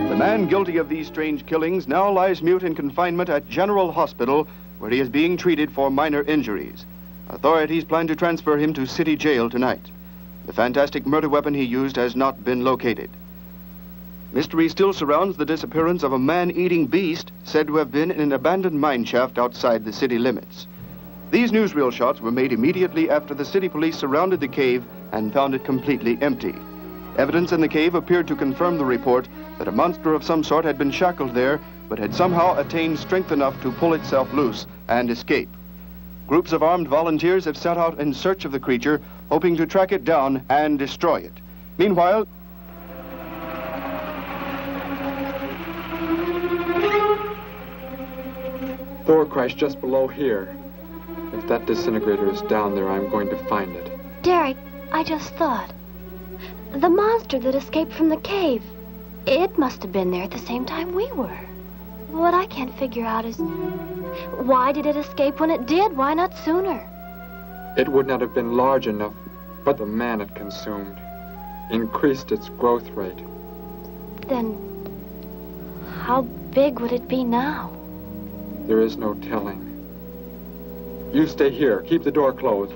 G: The man guilty of these strange killings now lies mute in confinement at General Hospital, where he is being treated for minor injuries. Authorities plan to transfer him to city jail tonight. The fantastic murder weapon he used has not been located. Mystery still surrounds the disappearance of a man-eating beast said to have been in an abandoned mine shaft outside the city limits. These newsreel shots were made immediately after the city police surrounded the cave and found it completely empty. Evidence in the cave appeared to confirm the report that a monster of some sort had been shackled there, but had somehow attained strength enough to pull itself loose and escape. Groups of armed volunteers have set out in search of the creature, hoping to track it down and destroy it. Meanwhile,
E: Thor crashed just below here. If that disintegrator is down there, I'm going to find it.
K: Derek, I just thought. The monster that escaped from the cave. It must have been there at the same time we were. What I can't figure out is, why did it escape when it did? Why not sooner?
E: It would not have been large enough, but the man it consumed increased its growth rate.
K: Then, how big would it be now?
E: There is no telling. You stay here. Keep the door closed.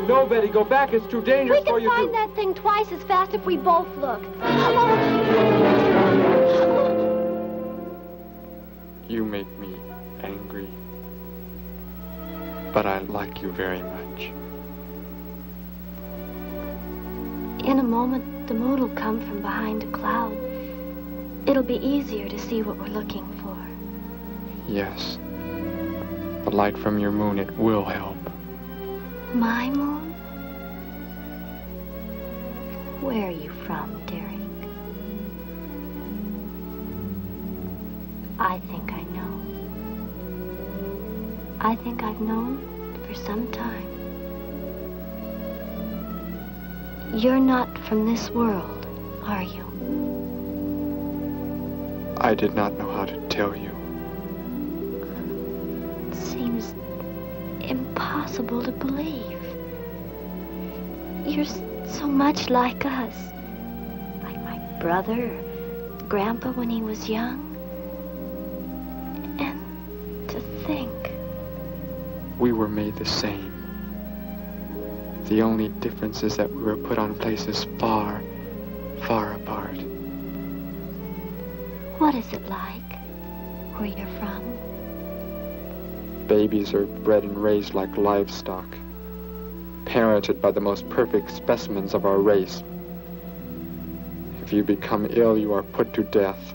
E: No, Betty, go back. It's too dangerous for you to...
K: We can find that thing twice as fast if we both look.
E: You make me angry, but I like you very much.
K: In a moment, the moon will come from behind a cloud. It'll be easier to see what we're looking for.
E: Yes. The light from your moon, it will help.
K: My moon? Where are you from, Derek? I think I know. I think I've known for some time. You're not from this world, are you?
E: I did not know how to tell you.
K: It seems impossible to believe. You're so much like us. Like my brother, or Grandpa when he was young. And to think.
E: We were made the same. The only difference is that we were put on places far, far apart.
K: What is it like, where you're from?
E: Babies are bred and raised like livestock, parented by the most perfect specimens of our race. If you become ill, you are put to death,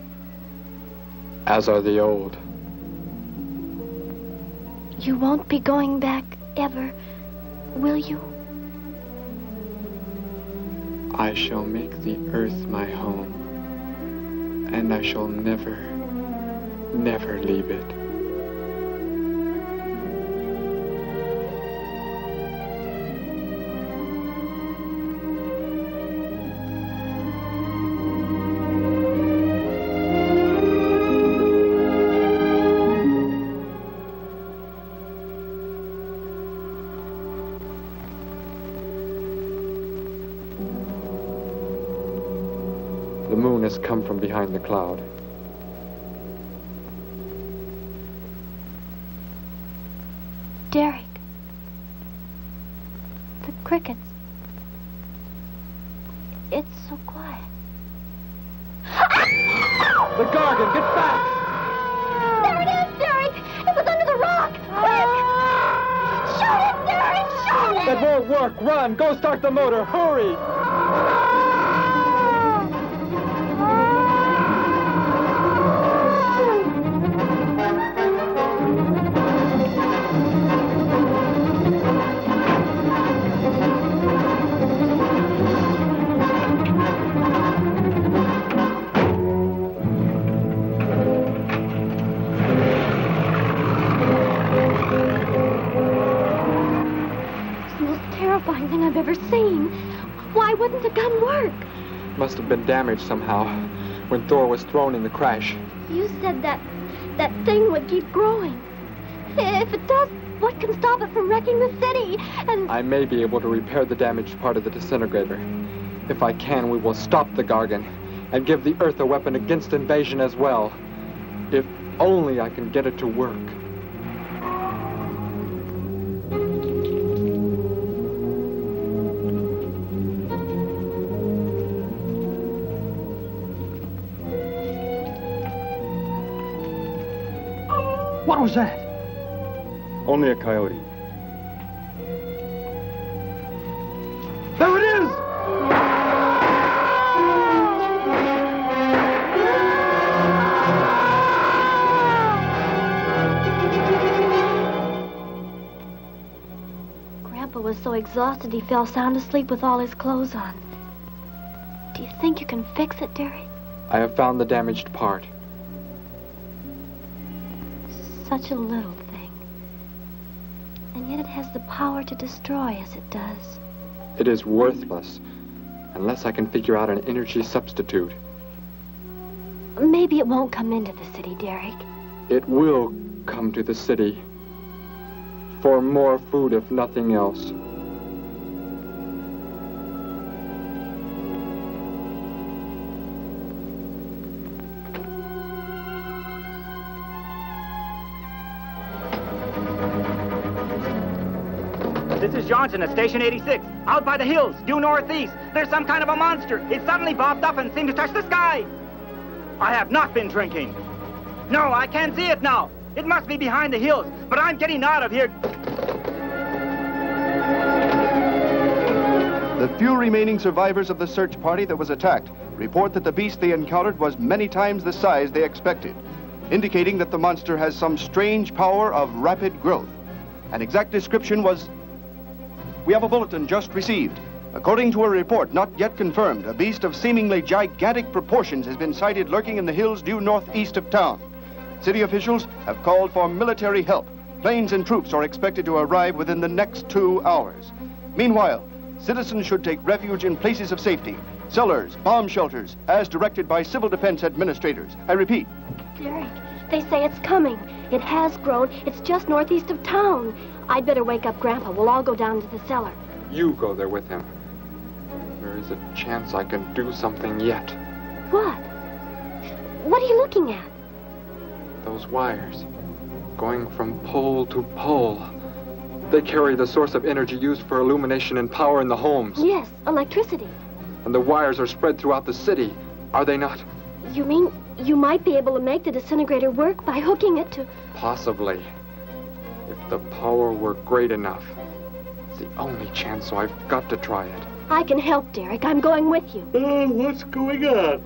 E: as are the old.
K: You won't be going back ever, will you?
E: I shall make the earth my home, and I shall never, never leave it. The moon has come from behind the cloud.
K: Derek. The crickets. It's so quiet.
E: The Gargan, get back!
K: There it is, Derek! It was under the rock! Quick! Shoot it, Derek! Shoot it!
E: That won't work! Run! Go start the motor! Hurry!
K: Thing I've ever seen. Why wouldn't the gun work?
E: Must have been damaged somehow when Thor was thrown in the crash.
K: You said that thing would keep growing. If it does, what can stop it from wrecking the city? And
E: I may be able to repair the damaged part of the disintegrator. If I can, we will stop the Gargan and give the Earth a weapon against invasion as well. If only I can get it to work.
S: What was that?
T: Only a coyote.
S: There it is!
K: Grandpa was so exhausted he fell sound asleep with all his clothes on. Do you think you can fix it, Derek?
E: I have found the damaged part.
K: Such a little thing. And yet it has the power to destroy as it does.
E: It is worthless unless I can figure out an energy substitute.
K: Maybe it won't come into the city, Derek.
E: It will come to the city. For more food, if nothing else.
B: This is Johnson at Station 86. Out by the hills, due northeast. There's some kind of a monster. It suddenly popped up and seemed to touch the sky. I have not been drinking. No, I can't see it now. It must be behind the hills, but I'm getting out of here.
G: The few remaining survivors of the search party that was attacked report that the beast they encountered was many times the size they expected, indicating that the monster has some strange power of rapid growth. An exact description was... We have a bulletin just received. According to a report not yet confirmed, a beast of seemingly gigantic proportions has been sighted lurking in the hills due northeast of town. City officials have called for military help. Planes and troops are expected to arrive within the next 2 hours. Meanwhile, citizens should take refuge in places of safety, cellars, bomb shelters, as directed by civil defense administrators. I repeat.
K: Derek, they say it's coming. It has grown. It's just northeast of town. I'd better wake up Grandpa. We'll all go down to the cellar.
E: You go there with him. There is a chance I can do something yet.
K: What? What are you looking at?
E: Those wires, going from pole to pole. They carry the source of energy used for illumination and power in the homes.
K: Yes, electricity.
E: And the wires are spread throughout the city, are they not?
K: You mean you might be able to make the disintegrator work by hooking it to...
E: Possibly. If the power were great enough. It's the only chance, so I've got to try it.
K: I can help, Derek. I'm going with you.
L: What's going on?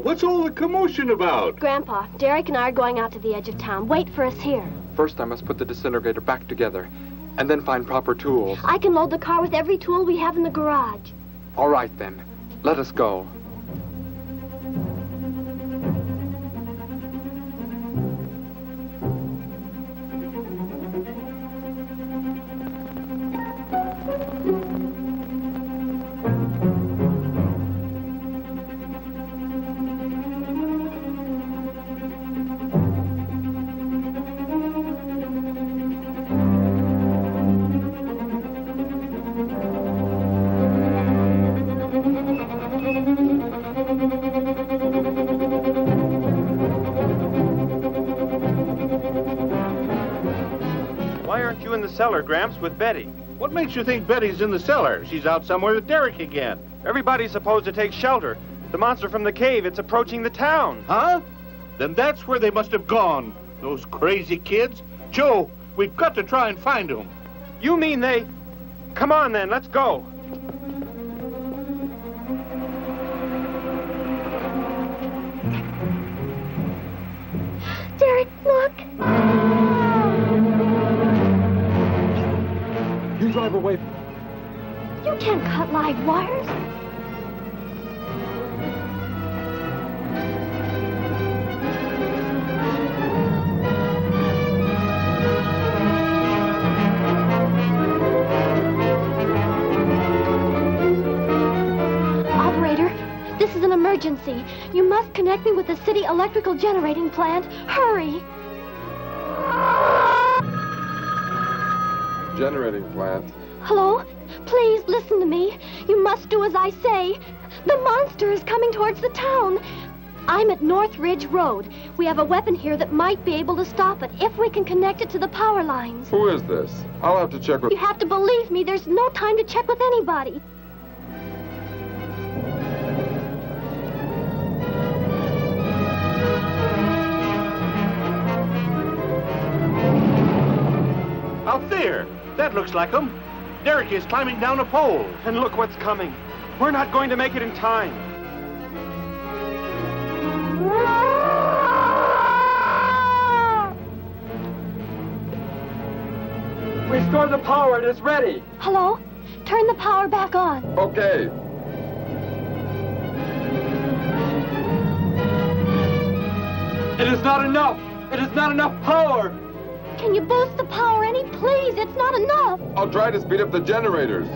L: What's all the commotion about?
K: Grandpa, Derek and I are going out to the edge of town. Wait for us here.
E: First, I must put the disintegrator back together, and then find proper tools.
K: I can load the car with every tool we have in the garage.
E: All right, then. Let us go.
M: Cellar, Gramps, with Betty.
L: What makes you think Betty's in the cellar? She's out somewhere with Derek again.
M: Everybody's supposed to take shelter. The monster from the cave, it's approaching the town.
L: Huh? Then that's where they must have gone. Those crazy kids. Joe, we've got to try and find them.
M: You mean they... Come on, then, let's go.
K: Derek, look.
S: You drive away.
K: You can't cut live wires. Operator, this is an emergency. You must connect me with the city electrical generating plant. Hurry!
E: generating plant.
K: Hello? Please listen to me. You must do as I say. The monster is coming towards the town. I'm at North Ridge Road. We have a weapon here that might be able to stop it if we can connect it to the power lines.
E: Who is this? I'll have to check with...
K: You have to believe me. There's no time to check with anybody.
L: Out there! That looks like him. Derek is climbing down a pole.
M: And look what's coming. We're not going to make it in time.
V: Restore the power. It is ready.
K: Hello? Turn the power back on.
E: Okay.
V: It is not enough. It is not enough power.
K: Can you boost the power any? Please, it's not enough.
E: I'll try to speed up the generators.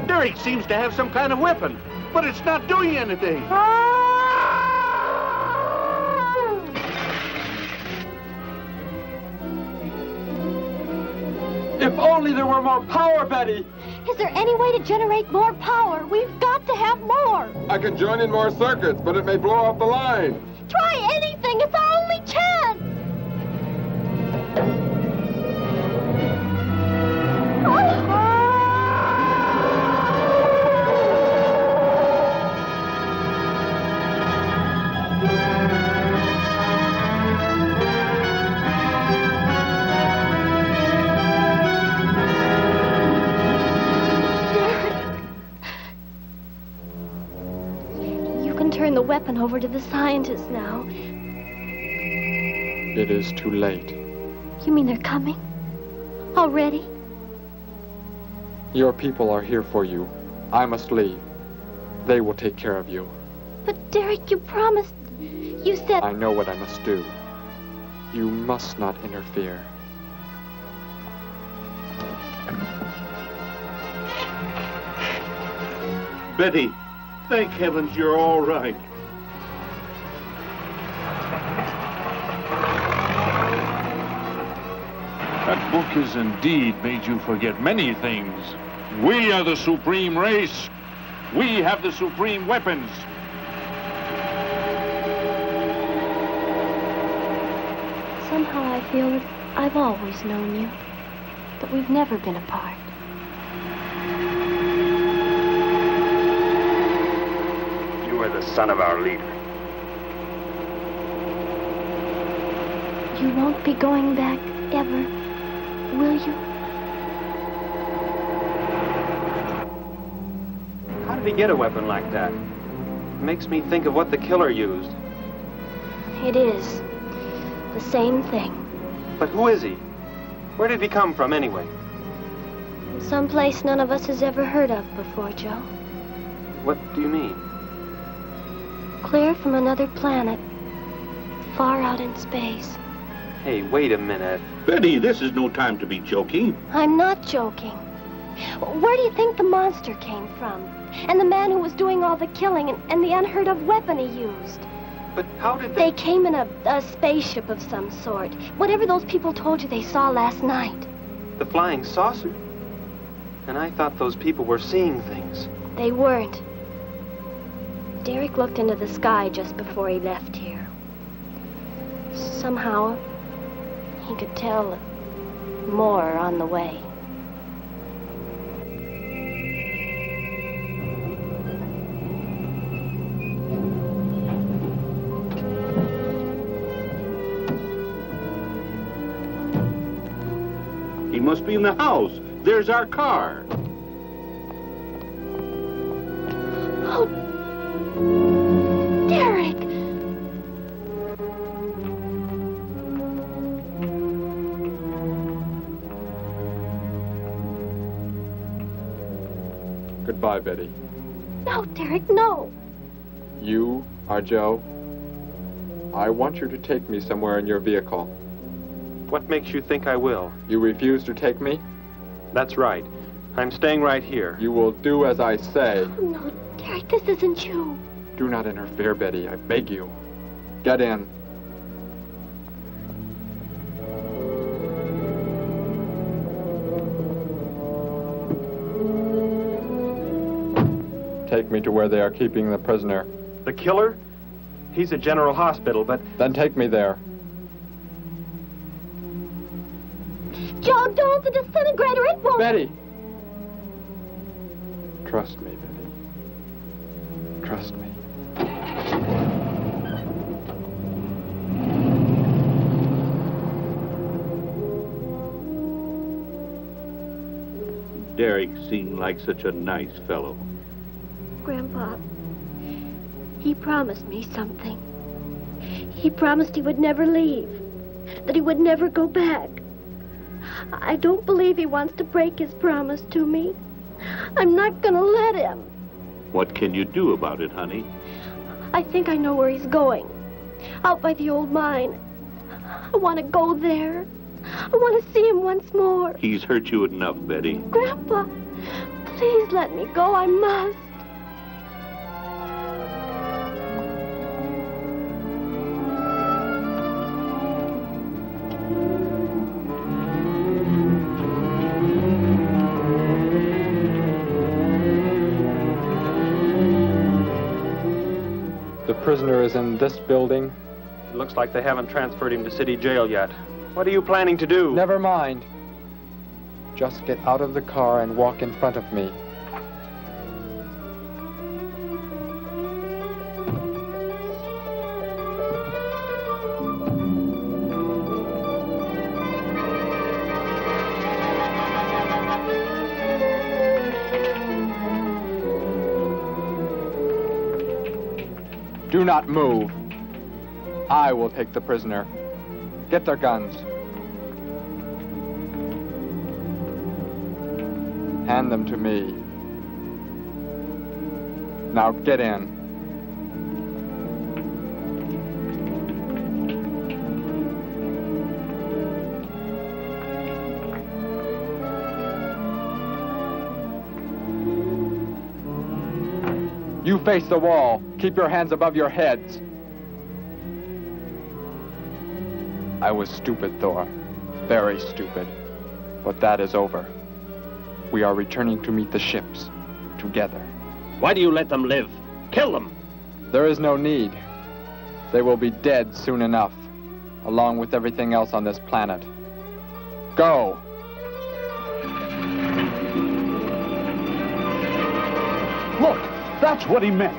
L: Derek seems to have some kind of weapon, but it's not doing anything.
V: If only there were more power, Betty.
K: Is there any way to generate more power? We've got to have more.
E: I can join in more circuits, but it may blow off the line.
K: Try anything. It's our only chance. Turn the weapon over to the scientists now.
E: It is too late.
K: You mean they're coming? Already?
E: Your people are here for you. I must leave. They will take care of you.
K: But Derek, you promised. You said...
E: I know what I must do. You must not interfere.
L: Betty, thank heavens you're all right.
I: That book has indeed made you forget many things. We are the supreme race. We have the supreme weapons.
K: Somehow I feel that I've always known you, that we've never been apart.
M: You are the son of our leader.
K: You won't be going back ever, will you?
M: How did he get a weapon like that? It makes me think of what the killer used.
K: It is. The same thing.
M: But who is he? Where did he come from, anyway?
K: Someplace none of us has ever heard of before, Joe.
M: What do you mean?
K: Clear from another planet. Far out in space.
M: Hey, wait a minute.
L: Betty, this is no time to be joking.
K: I'm not joking. Where do you think the monster came from? And the man who was doing all the killing and the unheard of weapon he used?
M: But how did
K: they came in a spaceship of some sort. Whatever those people told you they saw last night.
M: The flying saucer? And I thought those people were seeing things.
K: They weren't. Derek looked into the sky just before he left here. Somehow, he could tell more on the way.
L: He must be in the house. There's our car.
K: Oh, Derek!
E: Goodbye, Betty.
K: No, Derek, no.
E: You are Joe. I want you to take me somewhere in your vehicle.
M: What makes you think I will?
E: You refuse to take me?
M: That's right. I'm staying right here.
E: You will do as I say.
K: Oh, no, Derek, this isn't you.
E: Do not interfere, Betty. I beg you. Get in. take me to where they are keeping the prisoner.
M: The killer? He's at General Hospital, but...
E: Then take me there.
K: Joe, don't! The disintegrator, it won't...
E: Betty! Trust me, Betty. Trust me.
L: Derek seemed like such a nice fellow.
K: Grandpa, he promised me something. He promised he would never leave, that he would never go back. I don't believe he wants to break his promise to me. I'm not gonna let him.
L: What can you do about it, honey?
K: I think I know where he's going. Out by the old mine. I want to go there. I want to see him once more.
L: He's hurt you enough, Betty.
K: Grandpa, please let me go. I must.
E: The prisoner is in this building.
M: It looks like they haven't transferred him to city jail yet. What are you planning to do?
E: Never mind. Just get out of the car and walk in front of me. Do not move. I will take the prisoner. Get their guns. Hand them to me. Now get in. You face the wall. Keep your hands above your heads. I was stupid, Thor. Very stupid. But that is over. We are returning to meet the ships. Together.
D: Why do you let them live? Kill them!
E: There is no need. They will be dead soon enough, along with everything else on this planet. Go!
I: Look, that's what he meant.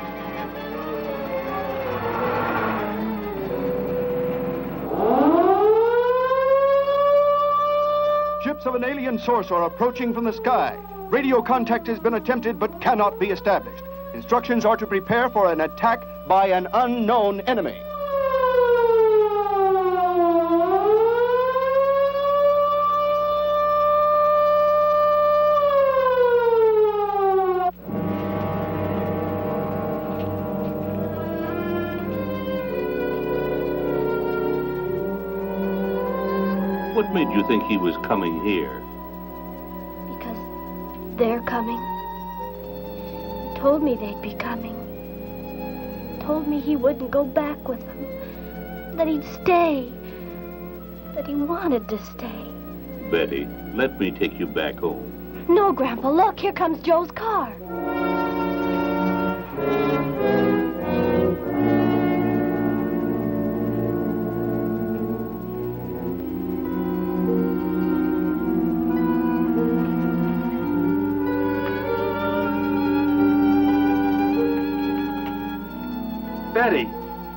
G: Ships of an alien source are approaching from the sky. Radio contact has been attempted but cannot be established. Instructions are to prepare for an attack by an unknown enemy.
L: What made you think he was coming here?
K: Because they're coming. He told me they'd be coming. Told me he wouldn't go back with them. That he'd stay. That he wanted to stay.
L: Betty, let me take you back home.
K: No, Grandpa, look, here comes Joe's car.
M: Betty!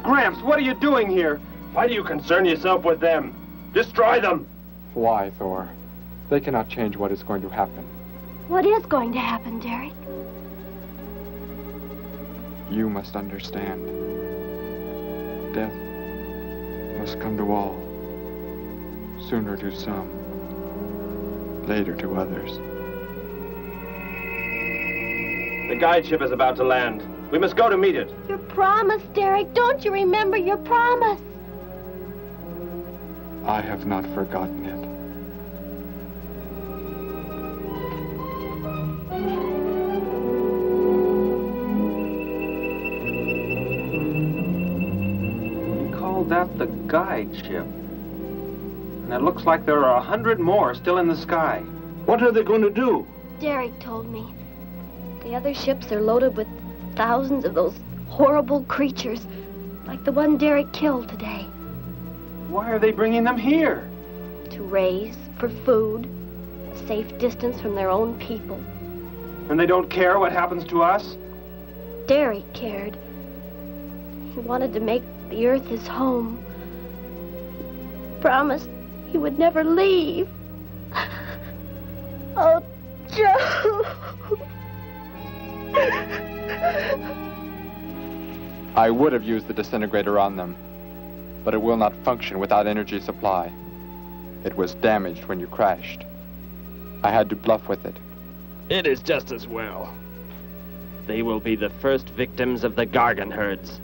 M: Gramps, what are you doing here?
D: Why do you concern yourself with them? Destroy them!
E: Why, Thor? They cannot change what is going to happen.
K: What is going to happen, Derek?
E: You must understand. Death must come to all. Sooner to some, later to others.
D: The guide ship is about to land. We must go to meet it.
K: Your promise, Derek. Don't you remember your promise?
E: I have not forgotten it.
M: We call that the guide ship. And it looks like there are 100 more still in the sky.
I: What are they going to do?
K: Derek told me. The other ships are loaded with thousands of those horrible creatures, like the one Derek killed today.
M: Why are they bringing them here?
K: To raise, for food, a safe distance from their own people.
M: And they don't care what happens to us?
K: Derek cared. He wanted to make the earth his home. He promised he would never leave. Oh, Joe.
E: I would have used the disintegrator on them, but it will not function without energy supply. It was damaged when you crashed. I had to bluff with it.
D: It is just as well. They will be the first victims of the Gargan herds.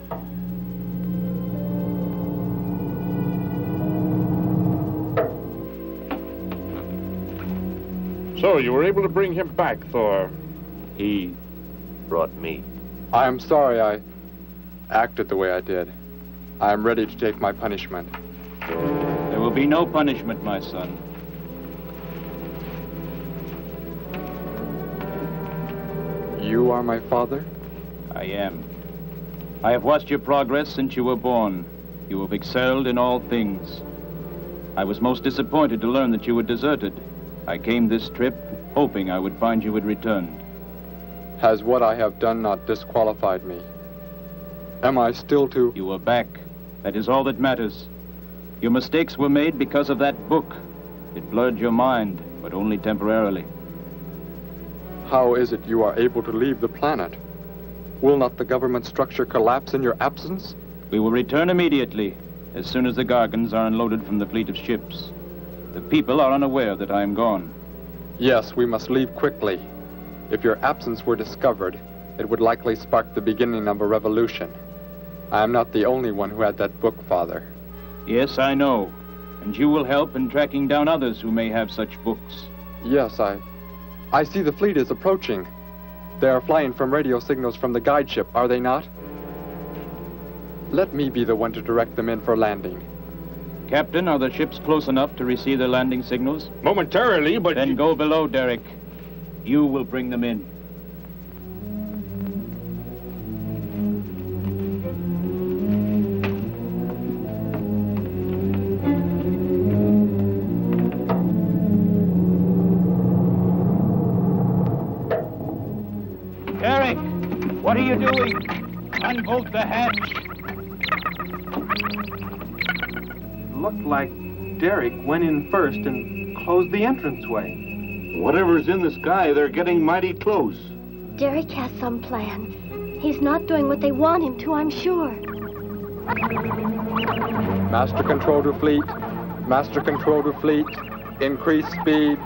I: So, you were able to bring him back, Thor?
D: He brought me.
E: I am sorry I acted the way I did. I am ready to take my punishment.
H: There will be no punishment, my son.
E: You are my father?
H: I am. I have watched your progress since you were born. You have excelled in all things. I was most disappointed to learn that you had deserted. I came this trip hoping I would find you had returned.
E: Has what I have done not disqualified me? Am I still to...
H: You are back. That is all that matters. Your mistakes were made because of that book. It blurred your mind, but only temporarily.
E: How is it you are able to leave the planet? Will not the government structure collapse in your absence?
H: We will return immediately, as soon as the Gargans are unloaded from the fleet of ships. The people are unaware that I am gone.
E: Yes, we must leave quickly. If your absence were discovered, it would likely spark the beginning of a revolution. I am not the only one who had that book, Father.
H: Yes, I know. And you will help in tracking down others who may have such books.
E: Yes, I see the fleet is approaching. They are flying from radio signals from the guide ship, are they not? Let me be the one to direct them in for landing.
H: Captain, are the ships close enough to receive their landing signals?
I: Momentarily, but...
H: Then go below, Derek. You will bring them in.
B: Derek, what are you doing? Unbolt the hatch.
M: Looked like Derek went in first and closed the entranceway.
L: Whatever's in the sky, they're getting mighty close.
K: Derek has some plan. He's not doing what they want him to, I'm sure.
E: Master control to fleet. Master control to fleet. Increase speed.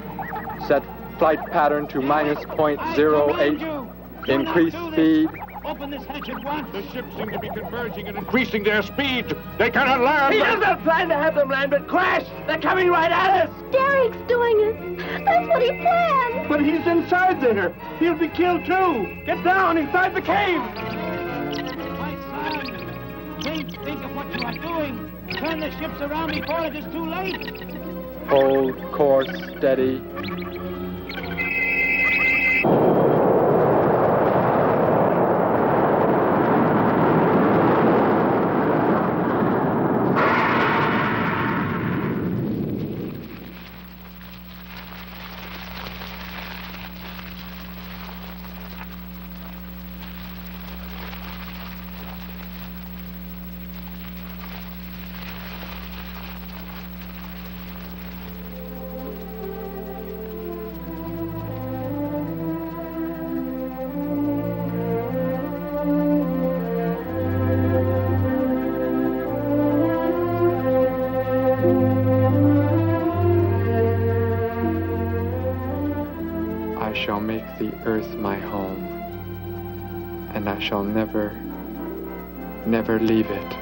E: Set flight pattern to -.08. Increase speed.
B: Open this hatch at once.
I: The ships seem to be converging and increasing their speed. They cannot land.
D: He does not plan to have them land, but crash. They're coming right at us.
K: Derek's doing it. That's what he planned.
B: But he's inside there. He'll be killed too. Get down inside the cave. My son, think of what you are doing. Turn the ships around before it is too late.
E: Hold course steady. I shall make the earth my home, and I shall never, never leave it.